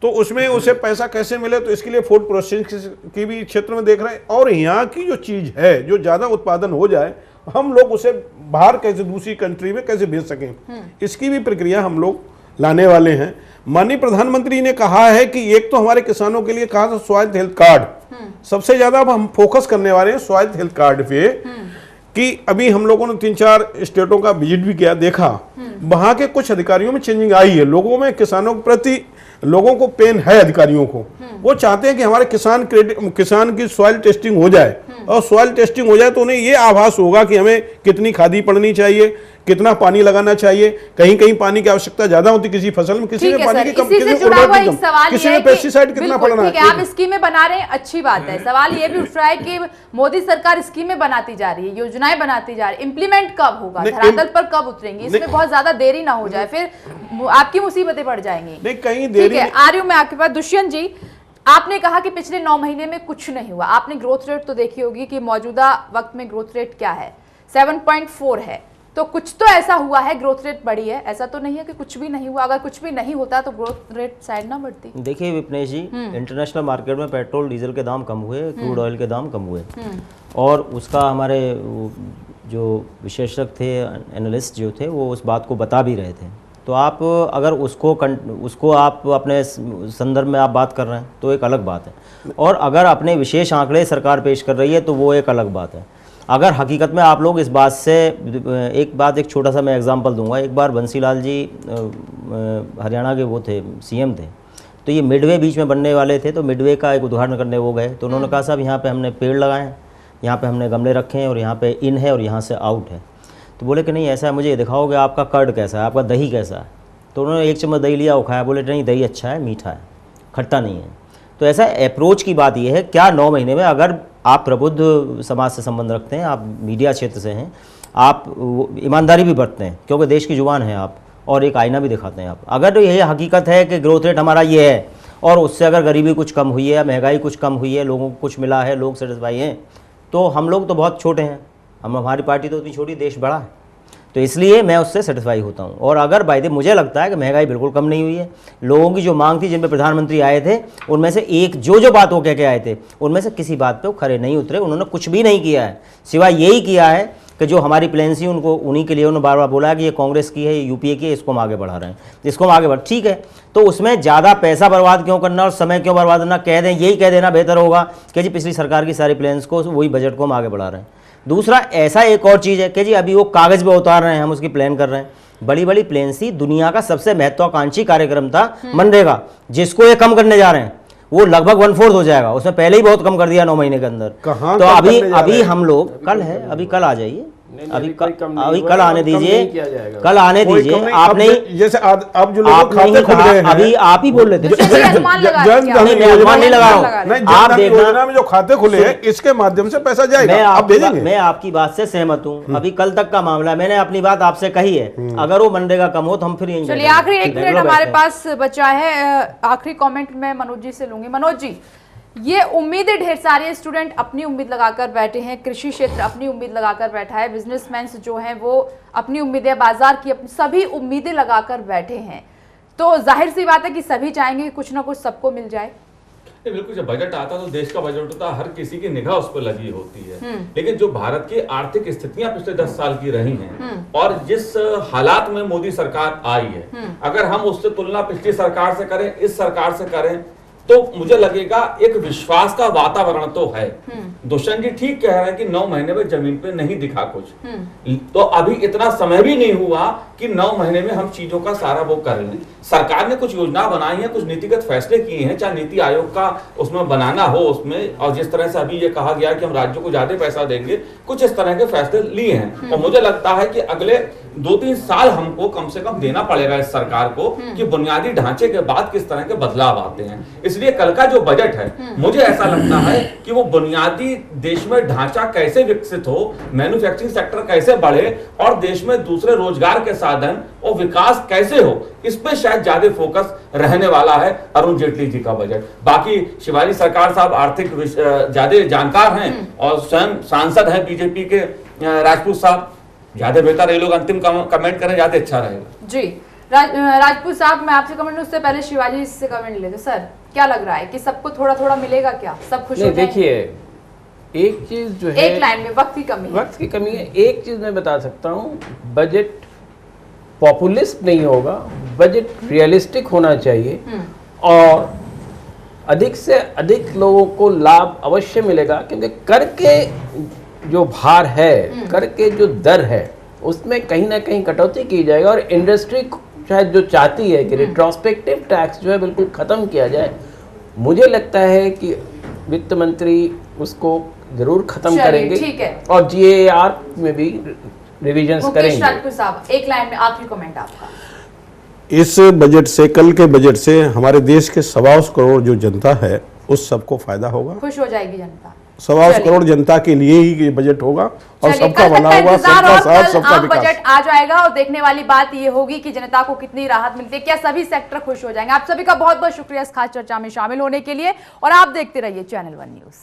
तो उसमें उसे पैसा कैसे मिले, तो इसके लिए फूड प्रोसेसिंग की भी क्षेत्र में देख रहे हैं। और यहाँ की जो चीज़ है, जो ज़्यादा उत्पादन हो जाए, हम लोग उसे बाहर कैसे, दूसरी कंट्री में कैसे भेज सकें, इसकी भी प्रक्रिया हम लोग लाने वाले हैं। माननीय प्रधानमंत्री ने कहा है कि एक तो हमारे किसानों के लिए कहा था स्वास्थ्य हेल्थ कार्ड, सबसे ज्यादा अब हम फोकस करने वाले हैं स्वास्थ्य हेल्थ कार्ड पे, कि अभी हम लोगों ने 3-4 स्टेटों का विजिट भी किया, देखा वहां के कुछ अधिकारियों में चेंजिंग आई है। लोगों में, किसानों के प्रति लोगों को पेन है, अधिकारियों को, वो चाहते हैं कि हमारे किसान की सॉइल टेस्टिंग हो जाए, और सॉइल टेस्टिंग हो जाए तो उन्हें ये आभास होगा कि हमें कितनी खादी पड़नी चाहिए, कितना पानी लगाना चाहिए। कहीं कहीं पानी की आवश्यकता ज्यादा होती किसी फसल में, किसी में पानी की कम, किसी में उर्वरक की कम, किसी में पेस्टिसाइड कितना पड़ना है। आप स्कीमें बना रहे हैं, अच्छी बात है। सवाल ये भी उठ रहा है कि मोदी सरकार स्कीमें बनाती जा रही है, योजनाएं बनाती जा रही है, इंप्लीमेंट कब होगा, धरातल पर कब उतरेंगी, इसमें बहुत ज्यादा देरी ना हो जाए, फिर आपकी मुसीबतें बढ़ जाएंगी। नहीं, कहीं देरी है। आ रही हूं मैं आपके पास। दुष्यंत जी, आपने कहा कि पिछले 9 महीने में कुछ नहीं हुआ। आपने ग्रोथ रेट तो देखी होगी कि मौजूदा वक्त में ग्रोथ रेट क्या है, 7.4 है। तो कुछ तो ऐसा हुआ है, ग्रोथ रेट बढ़ी है, ऐसा तो नहीं है कि कुछ भी नहीं हुआ। अगर कुछ भी नहीं होता तो ग्रोथ रेट शायद ना बढ़ती। देखिए विपनेश जी, इंटरनेशनल मार्केट में पेट्रोल डीजल के दाम कम हुए, क्रूड ऑयल के दाम कम हुए, और उसका हमारे जो विशेषज्ञ थे, एनालिस्ट जो थे, वो उस बात को बता भी रहे थे। तो आप अगर उसको आप अपने संदर्भ में आप बात कर रहे हैं तो एक अलग बात है, और अगर अपने विशेष आंकड़े सरकार पेश कर रही है तो वो एक अलग बात है। अगर हकीकत में आप लोग इस बात से, एक छोटा सा मैं एग्जांपल दूंगा। एक बार बंसीलाल जी हरियाणा के वो थे, सीएम थे, तो ये मिडवे बीच में बनने वाले थे, तो मिडवे का एक उद्घाटन करने वो गए, तो उन्होंने कहा साहब यहाँ पे हमने पेड़ लगाए हैं, यहाँ पे हमने गमले रखे हैं, और यहाँ पे इन है और यहाँ से आउट है। तो बोले कि नहीं ऐसा है, मुझे ये दिखाओगे आपका कर्ड कैसा है, आपका दही कैसा है। तो उन्होंने 1 चम्मच दही लिया, वो खाया, बोले नहीं दही अच्छा है, मीठा है, खट्टा नहीं है। तो ऐसा अप्रोच की बात यह है, क्या 9 महीने में, अगर आप प्रबुद्ध समाज से संबंध रखते हैं, आप मीडिया क्षेत्र से हैं, आप ईमानदारी भी बरतते हैं, क्योंकि देश की जुबान है आप, और एक आईना भी दिखाते हैं आप। अगर यह हकीकत है कि ग्रोथ रेट हमारा ये है, और उससे अगर गरीबी कुछ कम हुई है, महंगाई कुछ कम हुई है, लोगों को कुछ मिला है, लोग सेटिस्फाई हैं, तो हम लोग तो बहुत छोटे हैं, हमारी पार्टी तो इतनी छोटी, देश बड़ा है, तो इसलिए मैं उससे सेटिस्फाई होता हूँ। और अगर बाय द मुझे लगता है कि महंगाई बिल्कुल कम नहीं हुई है। लोगों की जो मांग थी, जिन पे प्रधानमंत्री आए थे, उनमें से एक जो बात वो कह के आए थे, उनमें से किसी बात पे वो खरे नहीं उतरे। उन्होंने कुछ भी नहीं किया है, सिवाय यही किया है कि जो हमारी प्लान थी उनको, उन्हीं के लिए उन्होंने बार बार बोला कि ये कांग्रेस की है, ये यूपीए की है, इसको हम आगे बढ़ा रहे हैं, इसको हम आगे बढ़, ठीक है। तो उसमें ज़्यादा पैसा बर्बाद क्यों करना और समय क्यों बर्बाद करना, कह दें, यही कह देना बेहतर होगा कि जी पिछली सरकार की सारी प्लान्स को, वही बजट को हम आगे बढ़ा रहे हैं। दूसरा, ऐसा एक और चीज़ है कि जी अभी वो कागज़ पे उतार रहे हैं, हम उसकी प्लान कर रहे हैं। बड़ी बड़ी प्लान थी, दुनिया का सबसे महत्वाकांक्षी कार्यक्रम था मनरेगा, जिसको ये कम करने जा रहे हैं, वो लगभग 1/4 हो जाएगा। उसमें पहले ही बहुत कम कर दिया 9 महीने के अंदर। तो अभी हम लोग, कल है, अभी कल आ जाइए, अभी कल आने दीजिए, कल आने दीजिए। आप नहीं, जैसे अब जो लोग खाते खुल गए हैं, अभी आप ही बोल रहे थे, अनुमान लगा नहीं लगा रहा हूं, आप देखना में जो खाते खुले हैं, इसके माध्यम से पैसा जाएगा, आप भेजेंगे। मैं आपकी बात से सहमत हूं। अभी कल तक का मामला है, मैंने अपनी बात आपसे कही है। अगर वो मनरेगा कम हो तो हम फिर यहीं। चलिए, आखिरी 1 मिनट हमारे पास बचा है, आखिरी कमेंट मैं मनोज जी से लूंगी। मनोज जी, ये उम्मीदें ढेर सारे स्टूडेंट अपनी उम्मीद लगाकर बैठे हैं, कृषि क्षेत्र अपनी उम्मीद लगाकर बैठा है, बिजनेसमैन जो हैं वो अपनी उम्मीदें, बाजार की अपनी सभी उम्मीदें लगाकर बैठे हैं। तो जाहिर सी बात है कि सभी चाहेंगे कि कुछ ना कुछ सबको मिल जाए। बिल्कुल, जब बजट आता तो देश का बजट होता, हर किसी की निगाह उस पर लगी होती है। लेकिन जो भारत की आर्थिक स्थितियां पिछले 10 साल की रही हैं, और जिस हालात में मोदी सरकार आई है, अगर हम उससे तुलना पिछली सरकार से करें, इस सरकार से करें, तो मुझे लगेगा एक विश्वास का वातावरण तो है। दुष्यंत जी ठीक कह रहे हैं कि 9 महीने में जमीन पे नहीं दिखा कुछ, तो अभी इतना समय भी नहीं हुआ कि 9 महीने में हम चीजों का सारा वो कर लें। सरकार ने कुछ योजना बनाई है, कुछ नीतिगत फैसले किए हैं, चाहे नीति आयोग का उसमें बनाना हो उसमें, और जिस तरह से अभी ये कहा गया कि हम राज्यों को ज्यादा पैसा देंगे, कुछ इस तरह के फैसले लिए हैं। और मुझे लगता है कि अगले 2-3 साल हमको कम से कम देना पड़ेगा इस सरकार को कि बुनियादी ढांचे के बाद किस तरह के बदलाव आते हैं। इसलिए कल का जो बजट है मुझे ऐसा लगता है कि वो बुनियादी देश में ढांचा कैसे विकसित हो, मैन्युफैक्चरिंग सेक्टर कैसे बढ़े और देश में दूसरे रोजगार के साधन और विकास कैसे हो, इस पे शायद ज्यादा फोकस रहने वाला है अरुण जेटली जी का बजट। बाकी शिवाजी सरकार साहब आर्थिक ज्यादा जानकार हैं और स्वयं सांसद हैं बीजेपी के, राजपूत साहब ज्यादा बेहतर ये लोग अंतिम कमेंट करें, ज्यादा अच्छा रहेगा। जी राजपूत साहब, मैं आपसे कमेंट उससे पहले शिवाजी से कमेंट लेते। सर क्या लग रहा है कि सबको थोड़ा थोड़ा मिलेगा क्या, सब खुश हो जाएंगे? देखिए एक चीज जो है, एक लाइन में वक्त की कमी है। एक चीज मैं बता सकता हूँ, बजट पॉपुलिस्ट नहीं होगा, बजट रियलिस्टिक होना चाहिए और अधिक से अधिक लोगों को लाभ अवश्य मिलेगा, क्योंकि कर के जो भार है, कर के जो दर है, उसमें कहीं ना कहीं कटौती की जाएगी और इंडस्ट्री शायद जो चाहती है कि रिट्रोस्पेक्टिव टैक्स जो है बिल्कुल खत्म किया जाए, मुझे लगता है कि वित्त मंत्री उसको जरूर खत्म करेंगे। ठीक है। और जीएआर में भी रिविजन्स करेंगे। राजपूत साहब एक लाइन में आखिरी कमेंट आपका। इस बजट से, कल के बजट से हमारे देश के 125 करोड़ जो जनता है उस सबको फायदा होगा, खुश हो जाएगी जनता। 125 करोड़ जनता के लिए ही ये बजट होगा और सबका भला होगा, सबका साथ, सबका विकास। बजट आ जाएगा और देखने वाली बात ये होगी कि जनता को कितनी राहत मिलती है, क्या सभी सेक्टर खुश हो जाएंगे। आप सभी का बहुत बहुत शुक्रिया इस खास चर्चा में शामिल होने के लिए और आप देखते रहिए चैनल 1 न्यूज।